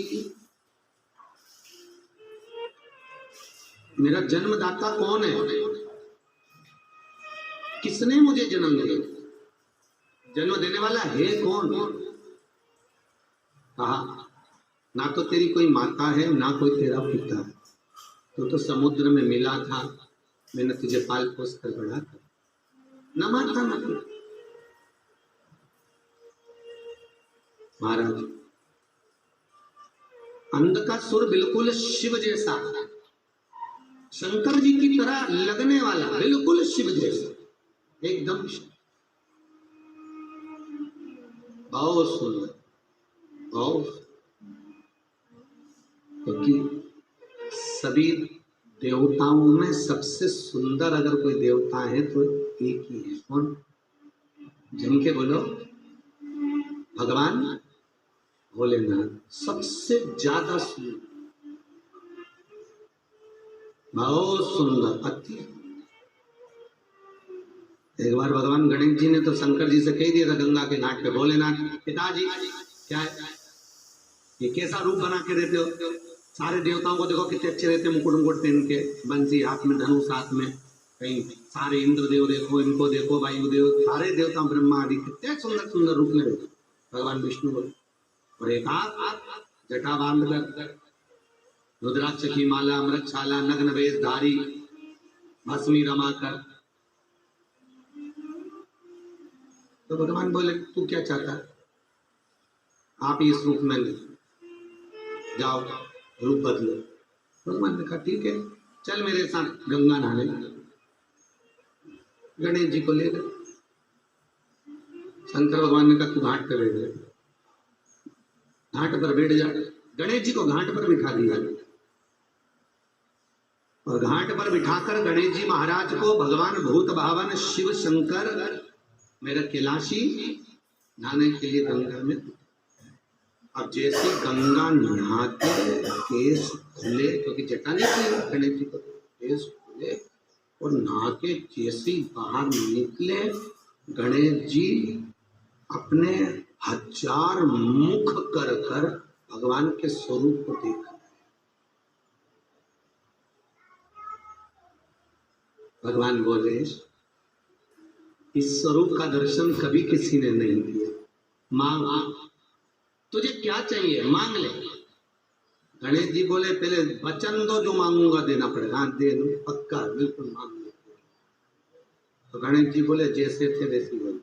A: मेरा जन्मदाता कौन है, किसने मुझे जन्म दिया, जन्म देने वाला है कौन? कहा ना तो तेरी कोई माता है ना कोई तेरा पिता है, तो समुद्र में मिला था, मैंने तुझे पाल पोस कर बड़ा था, न माता न पिता। महाराज अंधकासुर बिल्कुल शिव जैसा, शंकर जी की तरह लगने वाला, बिल्कुल शिव जैसा, एकदम बहुत सुंदर, बहुत। क्योंकि सभी देवताओं में सबसे सुंदर अगर कोई देवता है तो एक ही है, कौन? जिनके बोलो भगवान भोलेनाथ, सबसे ज्यादा सुंदर, बहुत सुंदर, अति। एक बार भगवान गणेश जी ने तो शंकर जी से कह दिया था गंगा के घाट पे, भोलेनाथ पिताजी क्या है ये, कैसा रूप बना के रहते हो? सारे देवताओं को देखो कितने अच्छे रहते, मुकुट मुकुट पहन के, बंसी हाथ में, धनुष हाथ में, कहीं सारे इंद्रदेव देखो, इनको देखो, वायुदेव, सारे देवता, ब्रह्मा आदि कितने सुंदर सुंदर रूप में रहते। भगवान विष्णु बोले, और एक जटा बांध कर, रुद्राक्ष की माला, अमृतशाला, नग्न वेश धारी, भस्मी रमा कर। तो भगवान बोले तू क्या चाहता है? आप इस रूप में जाओ, रूप बदलो। भगवान ने कहा ठीक है, चल मेरे साथ गंगा नहाने। गणेश जी को ले गए। शंकर भगवान ने कहा तू घाट पर बैठ जा, घाट पर बैठ जा। गणेश जी को घाट पर बिठा दिया, और घाट पर बिठाकर गणेश जी महाराज को भगवान भूत भावन शिव शंकर मेरा कैलाशी नहाने के लिए गंगा में। अब जैसे गंगा नहाते केस खुले, क्योंकि जटा नहीं थी गणेश जी को, केस खुले और नहा के जैसे बाहर निकले, गणेश जी अपने 1000 मुख कर कर भगवान के स्वरूप को देखा। भगवान बोले इस स्वरूप का दर्शन कभी किसी ने नहीं किया, मांग, तुझे क्या चाहिए मांग ले। गणेश जी बोले पहले वचन दो, जो मांगूंगा देना पड़ेगा। हाँ दे दो, पक्का, बिल्कुल मांग लो। तो गणेश जी बोले जैसे थे वैसे बोले।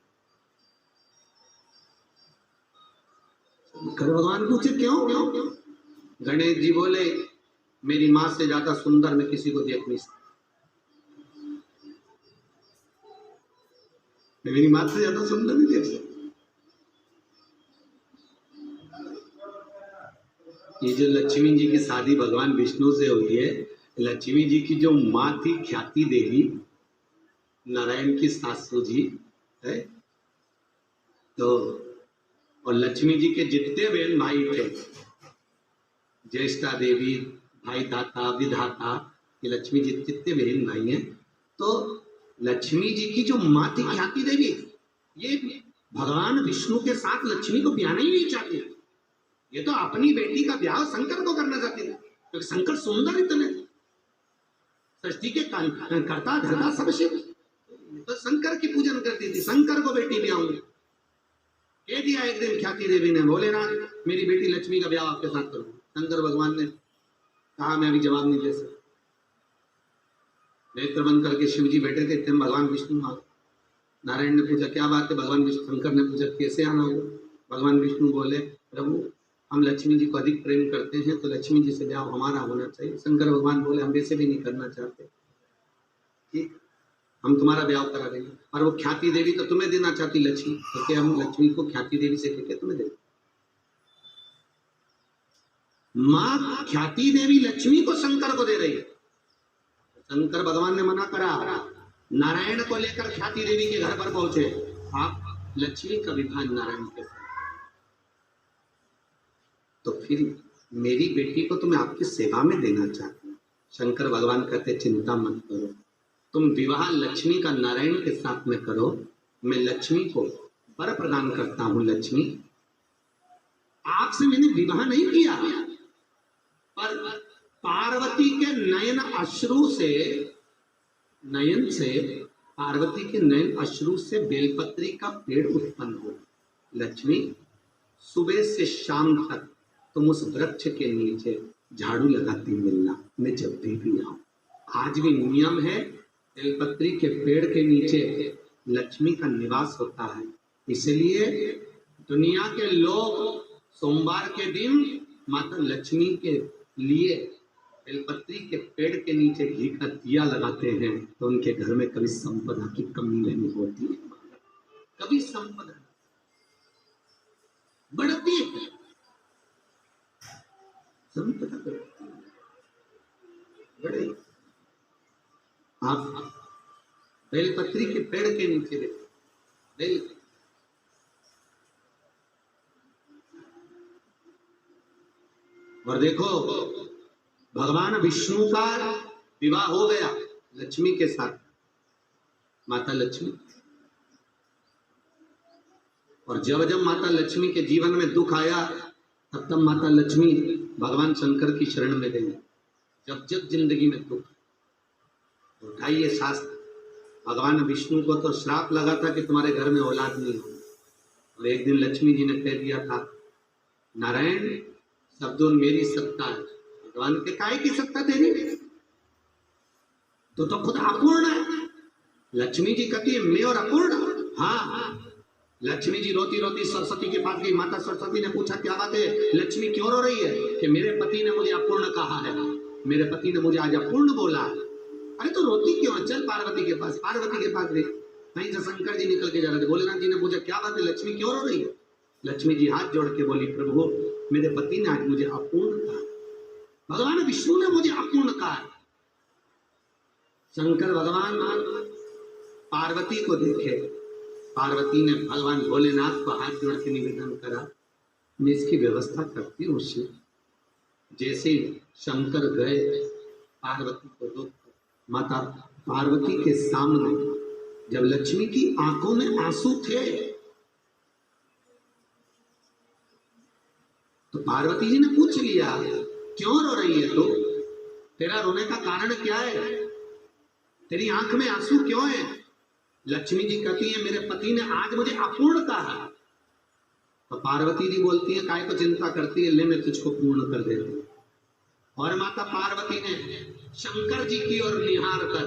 A: भगवान पूछे क्यों? गणेश जी बोले मेरी माँ से ज्यादा सुंदर मैं किसी को देख नहीं सकता, मैं मेरी माँ से ज्यादा सुंदर नहीं देख सकता। ये जो लक्ष्मी जी की शादी भगवान विष्णु से हुई है, लक्ष्मी जी की जो माँ थी ख्याति देवी, नारायण की सासू जी है, तो और लक्ष्मी जी के जितने बहन भाई थे, ज्येष्ठा देवी, भाई दाता, विधाता, ये लक्ष्मी जी जितने बहन भाई हैं, तो लक्ष्मी जी की जो माँ थी ख्याति देवी, ये भगवान विष्णु के साथ लक्ष्मी को ब्याहना ही नहीं चाहती। ये तो अपनी बेटी का ब्याह शंकर को करना चाहती थी, क्योंकि शंकर सुंदर इतने, सृष्टि के कर्ता धर्ता सब शिव, तो शंकर की पूजन करती थी, शंकर को बेटी ब्याहूंगी। कह दिया एक दिन ख्याति देवी ने, भोलेनाथ मेरी बेटी लक्ष्मी का ब्याह आपके साथ करूँ। शंकर भगवान ने कहा मैं अभी जवाब नहीं दे सकता। नेत्र बंद करके शिव जी बैठे थे, इतने भगवान विष्णु आ, नारायण ने पूछा क्या बात है, भगवान विष्णु, शंकर ने पूछा कैसे आना होगा। भगवान विष्णु बोले प्रभु हम लक्ष्मी जी को अधिक प्रेम करते हैं, तो लक्ष्मी जी से ब्याह हमारा होना चाहिए। शंकर भगवान बोले हम वैसे भी नहीं करना चाहते, ठीक हम तुम्हारा ब्याह करा देंगे। और वो ख्याति देवी तो तुम्हें देना चाहती लक्ष्मी, तो क्या हम लक्ष्मी को ख्याति देवी से कहते तुम्हें देंगे। माँ ख्याति देवी लक्ष्मी को शंकर को दे रही है, शंकर भगवान ने मना करा। नारायण को लेकर ख्याति देवी के घर पर पहुंचे, आप लक्ष्मी का विवाह नारायण के साथ, तो फिर मेरी बेटी को तो मैं आपकी सेवा में देना चाहती हूँ। शंकर भगवान कहते चिंता मत करो, तुम विवाह लक्ष्मी का नारायण के साथ में करो, मैं लक्ष्मी को वर प्रदान करता हूं। लक्ष्मी आपसे मैंने विवाह नहीं किया, पर पार्वती के नयन अश्रु से, नयन से, पार्वती के नयन अश्रु से बेलपत्री का पेड़ उत्पन्न हो। लक्ष्मी सुबह से शाम तक तुम उस वृक्ष के नीचे झाड़ू लगाती मिलना, मैं जब भी आऊं। आज भी नियम है, बेलपत्री के पेड़ के नीचे लक्ष्मी का निवास होता है, इसलिए दुनिया के लोग सोमवार के दिन माता लक्ष्मी के लिए बेलपत्री के पेड़ के नीचे घी का दिया लगाते हैं, तो उनके घर में कभी संपदा की कमी नहीं होती है, कभी संपदा बढ़ती है, संपदा बढ़ती है, बड़े आप बेलपत्री के पेड़ के नीचे बेल, और देखो भगवान विष्णु का विवाह हो गया लक्ष्मी के साथ, माता लक्ष्मी। और जब जब माता लक्ष्मी के जीवन में दुख आया, तब तब माता लक्ष्मी भगवान शंकर की शरण में गई। जब जब जिंदगी में दुख उठाइए शास्त्र, भगवान विष्णु को तो श्राप लगा था कि तुम्हारे घर में औलाद नहीं हो, और एक दिन लक्ष्मी जी ने कह दिया था नारायण शब्दों मेरी सत्ता है। भगवान के काय की सत्ता तेरी, तो खुद अपूर्ण है। लक्ष्मी जी कहती है मैं और अपूर्ण। हाँ, लक्ष्मी जी रोती रोती सरस्वती के पास गई। माता सरस्वती ने पूछा क्या बात है, लक्ष्मी क्यों रो रही है? कि मेरे पति ने मुझे अपूर्ण कहा है, मेरे पति ने मुझे आज अपूर्ण बोला। अरे तो रोती क्यों? चल पार्वती के पास। पार्वती के पास गई, वहीं से शंकर जी निकल के जा रहे थे। भोलेनाथ जी ने पूछा क्या बात है, लक्ष्मी क्यों रो रही है? लक्ष्मी जी हाथ जोड़ के बोली प्रभु मेरे पति ने आज मुझे अपूर्ण कहा, भगवान विष्णु ने मुझे अपूर्ण कहा। शंकर भगवान पार्वती को देखे, पार्वती ने भगवान भोलेनाथ को हाथ जोड़ के निवेदन करा मैं इसकी व्यवस्था करती हूँ शिव। जैसे शंकर गए, पार्वती को दुख, माता पार्वती के सामने जब लक्ष्मी की आंखों में आंसू थे, तो पार्वती जी ने पूछ लिया क्यों रो रही है तू? तेरा रोने का कारण क्या है? तेरी आंख में आंसू क्यों है? लक्ष्मी जी कहती है मेरे पति ने आज मुझे अपूर्ण कहा। तो पार्वती जी बोलती है काय को चिंता करती है, ले मैं तुझको पूर्ण कर देती हूँ। और माता पार्वती ने शंकर जी की ओर निहार कर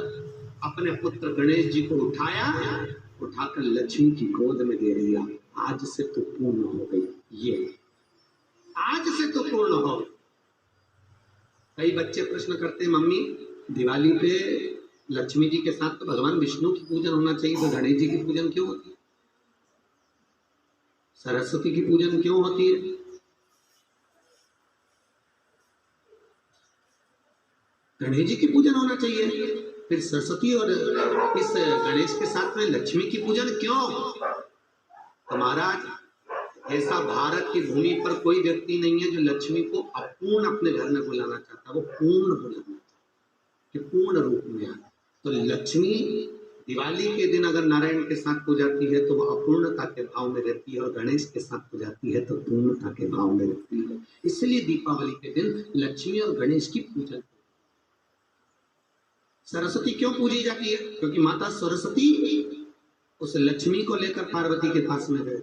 A: अपने पुत्र गणेश जी को उठाया, उठाकर लक्ष्मी की गोद में दे दिया। आज से तू पूर्ण हो गई, ये आज से तो पूर्ण हो। कई बच्चे प्रश्न करते हैं मम्मी दिवाली पे लक्ष्मी जी के साथ तो भगवान विष्णु की पूजन होना चाहिए, तो गणेश जी की पूजन क्यों होती है? सरस्वती की पूजन क्यों होती है? गणेश जी की पूजन होना चाहिए, फिर सरस्वती और इस गणेश के साथ में लक्ष्मी की पूजन क्यों? तो महाराज ऐसा भारत की भूमि पर कोई व्यक्ति नहीं है जो लक्ष्मी को अपूर्ण अपने घर में बुलाना चाहता, वो पूर्ण बुलाना चाहता कि पूर्ण रूप में आए। तो लक्ष्मी दिवाली के दिन अगर नारायण के साथ पूजाती है तो वह अपूर्णता के भाव में रहती है, और गणेश के साथ पूजाती है तो पूर्णता के भाव में रहती है। इसलिए दीपावली के दिन लक्ष्मी और गणेश की पूजा। सरस्वती क्यों पूजी जाती है? क्योंकि माता सरस्वती उस लक्ष्मी को लेकर पार्वती के पास में गए,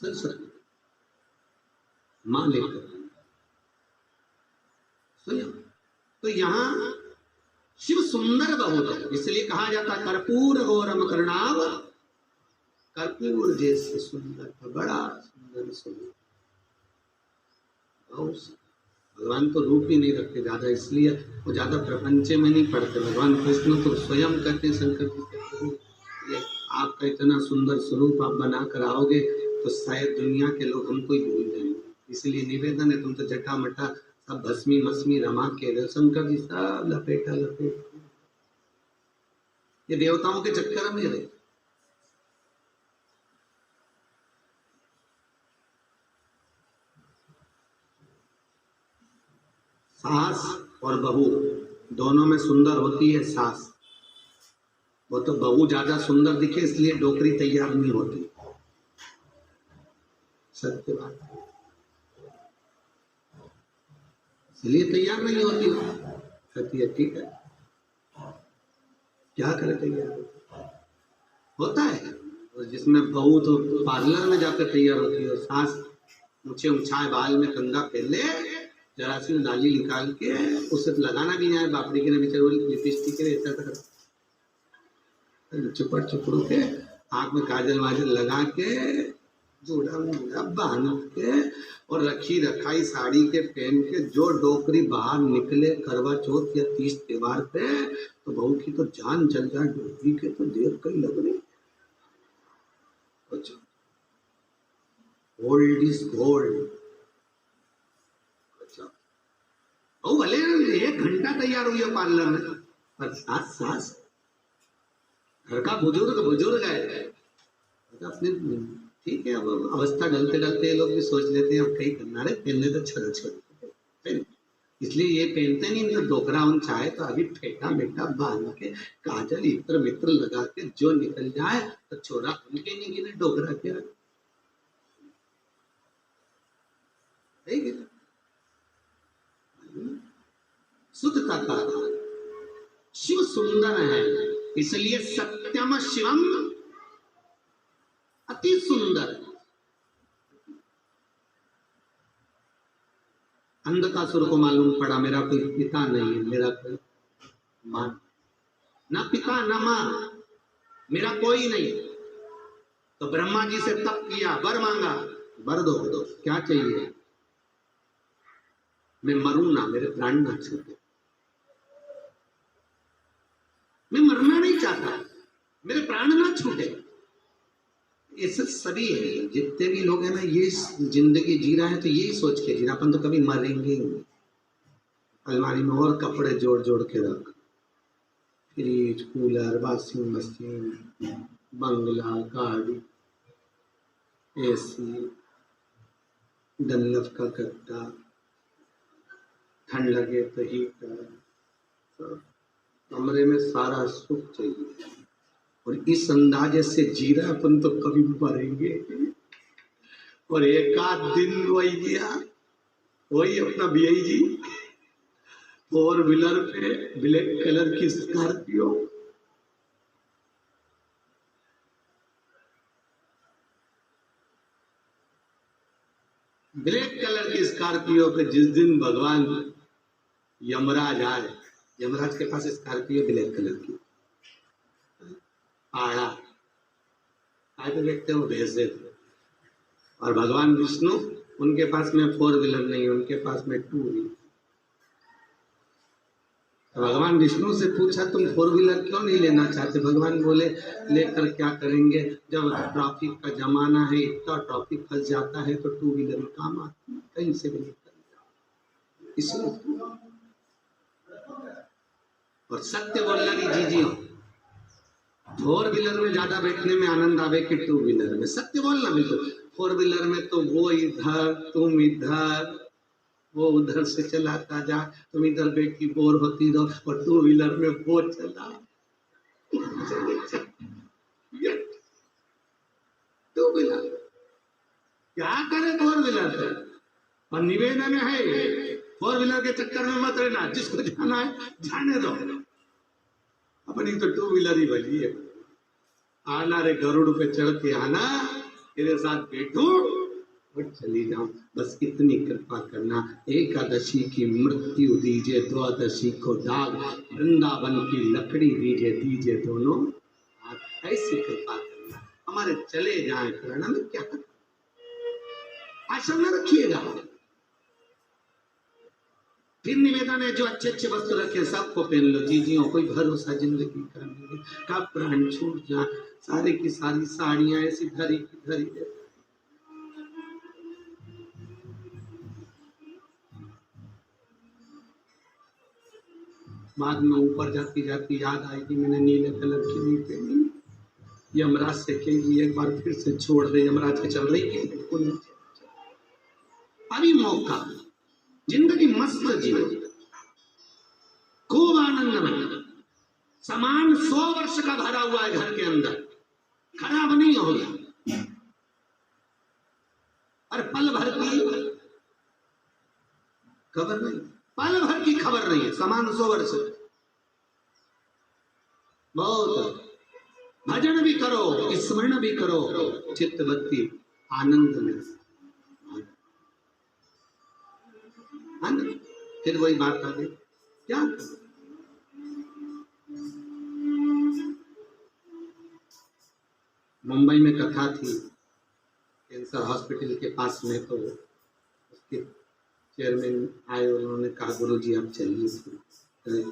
A: सरस्वती मां लेकर स्वयं। तो यहाँ शिव सुंदर बहुत है, इसलिए कहा जाता कर्पूर गौरम कर्णाव, कर्पूर जैसे सुंदर, बड़ा सुंदर सुंदर। भगवान तो रूप ही नहीं रखते ज्यादा, इसलिए वो ज्यादा प्रपंच में नहीं पड़ते। भगवान कृष्ण तो स्वयं कहते शंकर जी से, आपका इतना सुंदर स्वरूप आप बना कर आओगे तो शायद दुनिया के लोग हमको ही भूल जाएंगे, इसलिए निवेदन है तुम तो जटा मटा सब भस्मी मस्मी रमा के शंकर जी सब लपेटा लपेट, ये देवताओं के चक्कर में रहे। सास और बहू दोनों में सुंदर होती है सास, वो तो बहू ज्यादा सुंदर दिखे इसलिए डोकरी तैयार नहीं होती, सत्य बात, इसलिए तैयार नहीं होती, कहती है ठीक है क्या करे तैयार होता है। और जिसमें बहू तो पार्लर में जाकर तैयार होती है, और सास ऊंचे ऊंचाए बाल में कंघा पहले जरा सी नाली निकाल के उसे लगाना भी नहीं है, बापड़ी के लिपस्टिक के ऐसा चुपड़ चुपड़ों के आंख में काजल वाजल लगा के जोड़ा मुड़ा बांध के और रखी रखाई साड़ी के पहन के जो डोकरी बाहर निकले करवा चौथ या 30 त्योहार पे, तो बहू की तो जान चल जाए, डोकरी के तो देर कई लग रही। Gold is gold. ओ भले 1 घंटा तैयार हुई है पार्लर में, पर सास सास घर का बुजुर्ग है, अपने ठीक है। अब अवस्था ढलते ढलते लोग भी सोच लेते हैं अब कहीं करना रहे पहनने तो छोड़, इसलिए ये पहनते नहीं, जो डोकरा उन चाहे तो अभी फेटा बेटा बांध के काजल इत्र मित्र लगा के जो निकल जाए तो छोरा उनके नहीं गिने, डोकरा क्या शुद्धता का शिव सुंदर है, इसलिए सत्यम शिवम अति सुंदर। अंधकासुर को मालूम पड़ा मेरा कोई पिता नहीं है, मेरा कोई मां ना पिता ना मां, मेरा कोई नहीं, तो ब्रह्मा जी से तप किया, वर मांगा, वर दो क्या चाहिए, मैं मरूं ना, मेरे प्राण ना छूटे, मैं मरना नहीं चाहता, मेरे प्राण ना छूटे। ऐसे सभी है, जितने भी लोग हैं ना ये जिंदगी जी रहा है तो यही सोच के जी रहा, अपन तो कभी मरेंगे ही नहीं। अलमारी में और कपड़े जोड़ जोड़ के रख, फ्रिज कूलर वॉशिंग मशीन बंगला गाड़ी एसी डनलफ का कट्टा, ठंड लगे तो हीटर, कमरे में सारा सुख चाहिए, और इस अंदाजे से जी रहा अपन तो कभी मरेंगे। और एक आध दिन वही गया, वही अपना बीआई जी 4 व्हीलर पे ब्लैक कलर की स्कॉर्पियो, ब्लैक कलर की स्कॉर्पियो पे जिस दिन भगवान यमराज आए, यमराज के पास स्कॉर्पियो ब्लैक कलर की आड़ा आए तो देखते हो भेज देते, और भगवान विष्णु उनके पास में 4 व्हीलर नहीं, उनके पास में 2 व्हीलर। तो भगवान विष्णु से पूछा तुम 4 व्हीलर क्यों नहीं लेना चाहते? भगवान बोले लेकर क्या करेंगे, जब ट्रैफिक का जमाना है, इतना ट्रैफिक फंस जाता है तो 2 व्हीलर काम आती है, कहीं से भी निकल जाओ। इसलिए और सत्य बोलना की जीजी हो, फोर व्हीलर में ज्यादा बैठने में आनंद आवे कि टू व्हीलर में। सत्य बोलना बिल्कुल। फोर व्हीलर में तो वो इधर तुम इधर, वो उधर से चलाता जा, तुम इधर बैठी बोर होती रहो, और टू व्हीलर में वो चला। टू व्हीलर क्या करे फोर व्हीलर से। और निवेदन है, फोर व्हीलर के चक्कर में मत रहना, जिसको जाना है जाने दो, अपनी तो टू व्हीलर ही भली है। आना रे गरुड़ पे चढ़ के आना, तेरे साथ बैठू और चली जाऊं, बस इतनी कृपा करना। एकादशी की मृत्यु दीजिए, द्वादशी को दाग, वृंदावन की लकड़ी दीजिए दोनों हाथ, ऐसी कृपा करना। हमारे चले जाए करना में क्या करना, आशा न रखिएगा। फिर निवेदन है, जो अच्छे अच्छे वस्त्र रखे सबको पहन लो जीजियों, कोई भरोसा जिंदगी का नहीं, का प्राण छूट जाए, सारी की सारी साड़ियां ऐसी धरी की धरी है। बाद में ऊपर जाती जाती याद आई कि मैंने नीले कलर की नहीं पहनी। यमराज से कहेगी एक बार फिर से छोड़ दे, यमराज के चल रही कि अभी मौका, जिंदगी मस्त जीवन, खूब आनंद में। सामान 100 वर्ष का भरा हुआ है घर के अंदर, खराब नहीं होगा। और पल भर की खबर नहीं, पल भर की खबर नहीं है, सामान 100 वर्ष। बहुत भजन भी करो, स्मरण भी करो, चित्तवृत्ति आनंद में। फिर वही बात आ गई, क्या मुंबई में कथा थी कैंसर हॉस्पिटल के पास में, तो उसके चेयरमैन आए, उन्होंने कहा गुरुजी आप चलिए।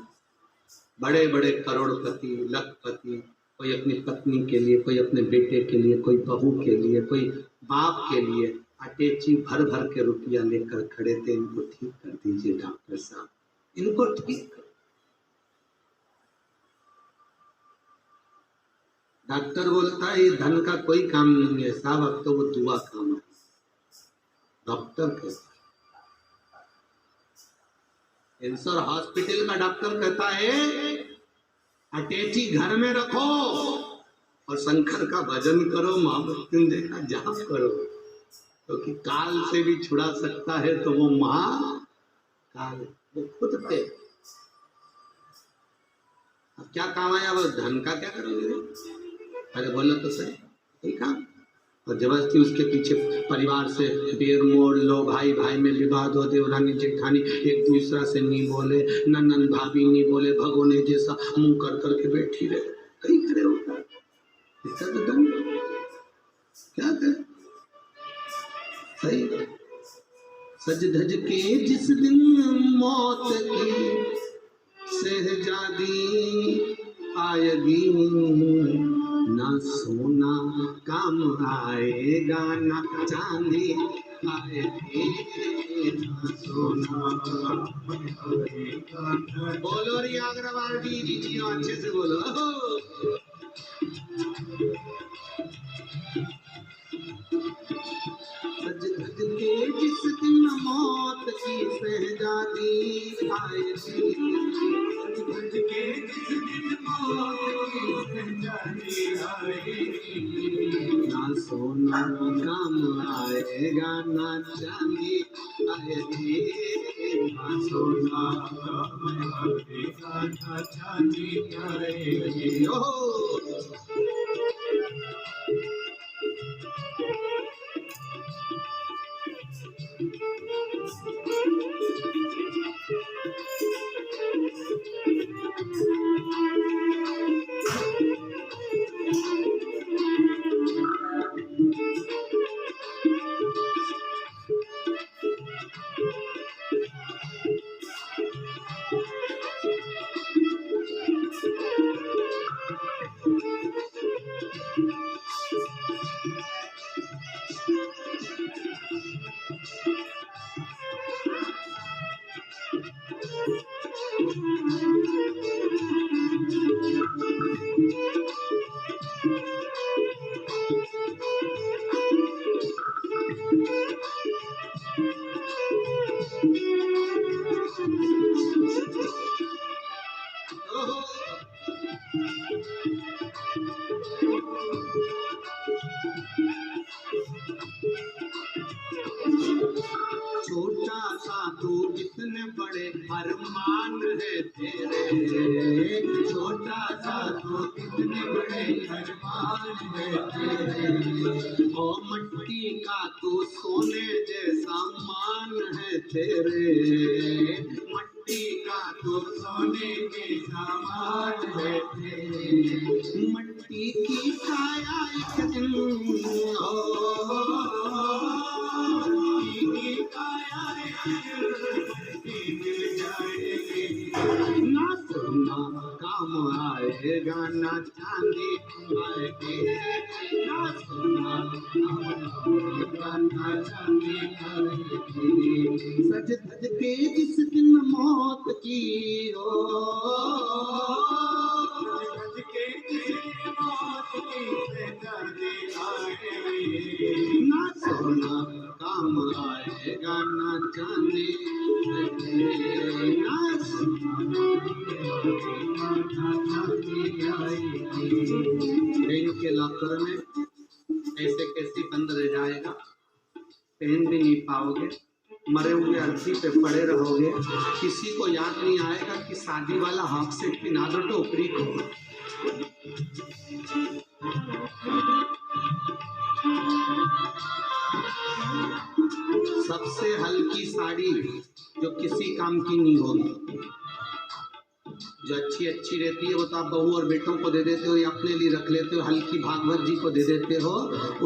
A: बड़े बड़े करोड़पति लखपति, कोई अपनी पत्नी के लिए, कोई अपने बेटे के लिए, कोई बहू के लिए, कोई बाप के लिए अटैची भर भर के रुपया लेकर खड़े थे। इनको ठीक कर दीजिए डॉक्टर साहब, इनको ठीक कर। डॉक्टर बोलता है ये धन का कोई काम नहीं है साहब, अब तो वो दुआ काम है। डॉक्टर कहता है, कैंसर हॉस्पिटल का डॉक्टर कहता है अटैची घर में रखो और शंकर का भजन करो, महामृत्युंजय का जाप करो, क्योंकि तो काल से भी छुड़ा सकता है तो वो महाकाल, वो खुद पे। अब क्या काम आया, वो धन का क्या करोगे? अरे बोलो तो सही, ठीक है। और जबरदस्ती उसके पीछे परिवार से बेर मोड़ लो, भाई भाई में विवाद हो, देवरानी जेठानी एक दूसरा से नहीं बोले, ननन भाभी नहीं बोले, भगोने जैसा मुंह कर करके बैठी रहे, कहीं करे होगा इसका तो दंड क्या करे। सही सज धज के जिस दिन मौत की शहजादी आएगी, ना सोना काम आएगा, ना चांदी आएगी, ना सोना बोलो रे अग्रवाल जी अच्छे से बोलो। सज धज के जिस दिन मौत की शहजादी आएगी, सज के जिस दिन मौत की शहजादी आएगी, ना सोना काम आएगा, ना चांदी आएगी, ना सोना काम आएगा, ना चांदी आएगी। छोटा सा तू कितने बड़े अरमान है तेरे, छोटा सा तू कितने बड़े अरमान है तेरे, ओ मट्टी का तू सोने जैसा मान है तेरे, मट्टी का तू सोने जैसा मान है तेरे, मट्टी की काया एक दिन ना सोना काम आएगा ना चांदी आएगी, ना सोना काम आएगा ना चांदी आएगी, सज धज के जिस दिन मौत की हो, सज धज के जिस दिन मौत की ना सोना काम आएगा ना चांदी, ना पेन के लॉकर में ऐसे कैसे बंद रह जाएगा, पहन भी नहीं पाओगे, मरे हुए अर्थी पे पड़े रहोगे, किसी को याद नहीं आएगा कि शादी वाला हाथ से पिना दो टोकरी को। सबसे हल्की साड़ी जो किसी काम की नहीं होगी, जो अच्छी अच्छी रहती है वो तो आप बहू और बेटों को दे देते हो या अपने लिए रख लेते हो, हल्की भागवत जी को दे देते हो,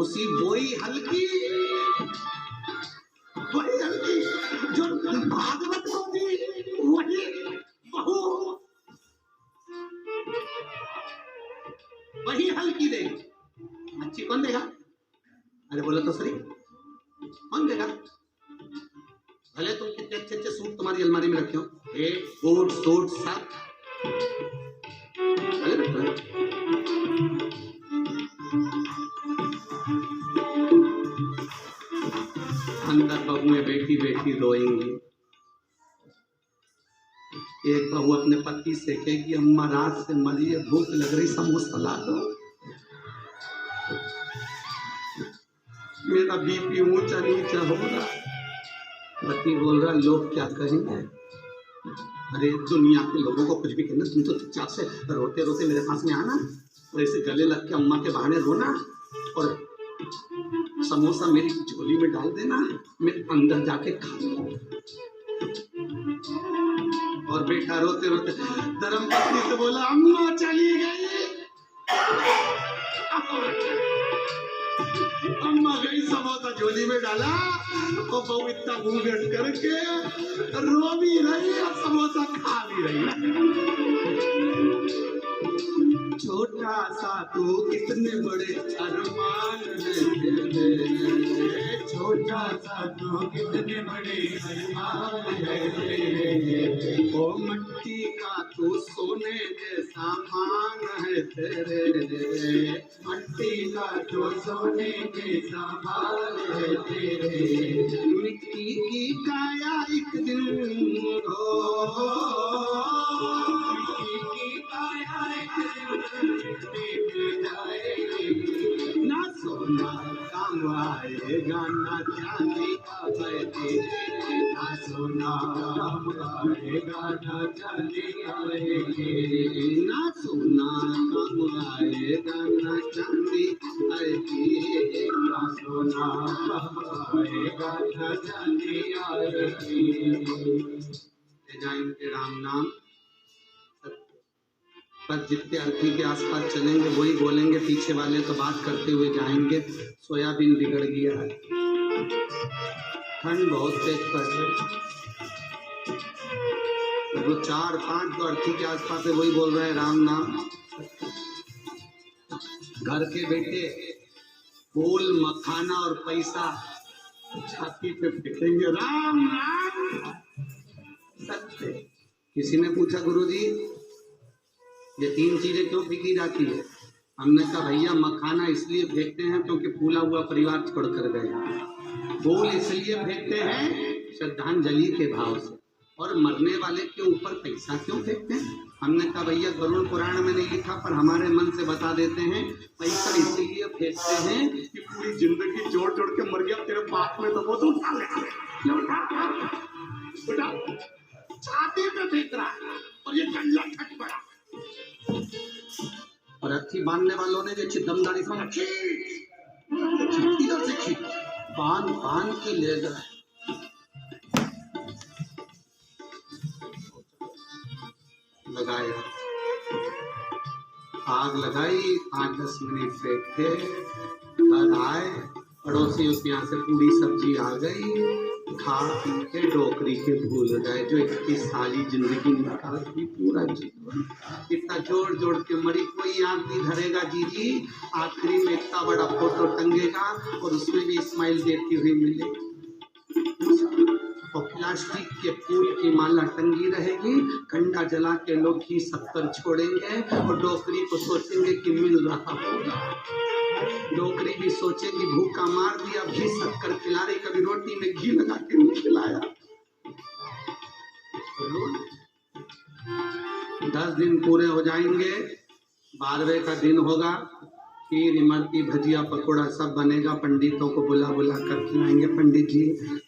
A: उसी वही हल्की जो भागवत को दी वही बहू वही हल्की देगी, अच्छी कौन देगा? अरे बोलो तो सही, कौन देगा? भले तुम कितने अच्छे अच्छे सूट तुम्हारी अलमारी में रखे हो, कोट सूट सब भले रखो, अंदर बहुएं बैठी बैठी रोएंगी। एक बहू अपने पति से कहेगी अम्मा रात से मरी है, भूख लग रही, समोसा ला दो, मेरा बीपी ऊंचा नीचा हो रहा। पति बोल रहा लोग क्या कहेंगे? अरे दुनिया के लोगों को कुछ भी कहना, तुम तो चुपचाप से रोते रोते मेरे पास में आना और ऐसे गले लग के अम्मा के बहाने रोना और समोसा मेरी झोली में डाल देना, मैं अंदर जाके खा लूं। और बेटा रोते रोते धर्मपत्नी से बोला अम्मा चली गई, अम्मा गई, समोसा झोली में डाला और बहू इतना घूंघट करके रो भी रही और समोसा खा भी रही। छोटा सा तू कितने बड़े अरमान है तेरे, छोटा सा तू कितने बड़े अरमान है तेरे, ओ मट्टी का तू सोने जैसा मान है तेरे, मट्टी का तू सोने जैसा मान है तेरे, मिट्टी की काया एक दिन हो, मिट्टी की काया एक दिन ना सोना काम आएगा ना चांदी आएगी, ना सोना काम आएगा ना चांदी आएगी, ना सोना काम आएगा ना चांदी आएगी, ना सोना काम आएगा ना चांदी आएगी। जाएंगे राम नाम पर जितने अर्थी के आसपास चलेंगे वही बोलेंगे, पीछे वाले तो बात करते हुए जाएंगे। सोयाबीन बिगड़ गया है, ठंड बहुत तेज पड़ रही, वो 4-5 जो अर्थी के आसपास है वही बोल रहे हैं राम नाम। घर के बेटे फूल मखाना और पैसा छाती पे फेंकेंगे राम नाम सत्य। किसी ने पूछा गुरुजी ये 3 चीजें क्यों फेंकी जाती है? हमने कहा भैया मखाना इसलिए फेंकते हैं क्योंकि फूला हुआ परिवार छोड़कर गए, फूल इसलिए फेंकते हैं श्रद्धांजलि के भाव से, और मरने वाले के ऊपर पैसा क्यों फेंकते हैं? हमने कहा भैया गरुड़ पुराण में नहीं लिखा, पर हमारे मन से बता देते हैं, पैसा इसीलिए फेंकते हैं कि पूरी जिंदगी जोड़ जोड़ के मर गया तेरे बाप में तो वो तो उठा ले उठा छाती पे फेंक रहा है और ये गंजा खट पड़ा। और अर्थी बांधने वालों ने जो दमदारी समझ इधर से खींच बांध के ले गए। लगाया आग लगाई, 8-10 मिनट बैठे, घर आए, पड़ोसियों के यहाँ से पूरी सब्जी आ गई, खा पी के डोकरी के भूल गए। जो इतनी सारी जिंदगी निकालती पूरा जीवन इतना जोड़ जोड़ के मरी, कोई याद नहीं धरेगा जी। आखिरी में इतना बड़ा फोटो टंगेगा और उसमें भी स्माइल देती हुई मिलेगी, और प्लास्टिक के फूल की माला टंगी रहेगी। कंडा जला के लोग घी शक्कर छोड़ेंगे और डोकरी को सोचेंगे कि मिल रहा होगा। डोकरी भी सोचेगी भूखा मार दिया, घी शक्कर खिला रही, कभी रोटी में घी लगा के नहीं खिलाया। 10 दिन पूरे हो जाएंगे, 12वें का दिन होगा, खीर इमरती भजिया पकौड़ा सब बनेगा। पंडितों को बुला कर खिलाएंगे। पंडित जी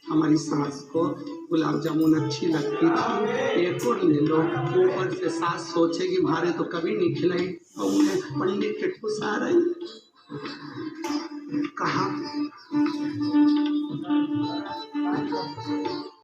A: हमारी सास को गुलाब जामुन अच्छी लगती थी, एक और ले लो। ऊपर से सास सोचेगी भारे तो कभी नहीं खिलाई, और उन्हें पंडित के ठुस आ रही। कहा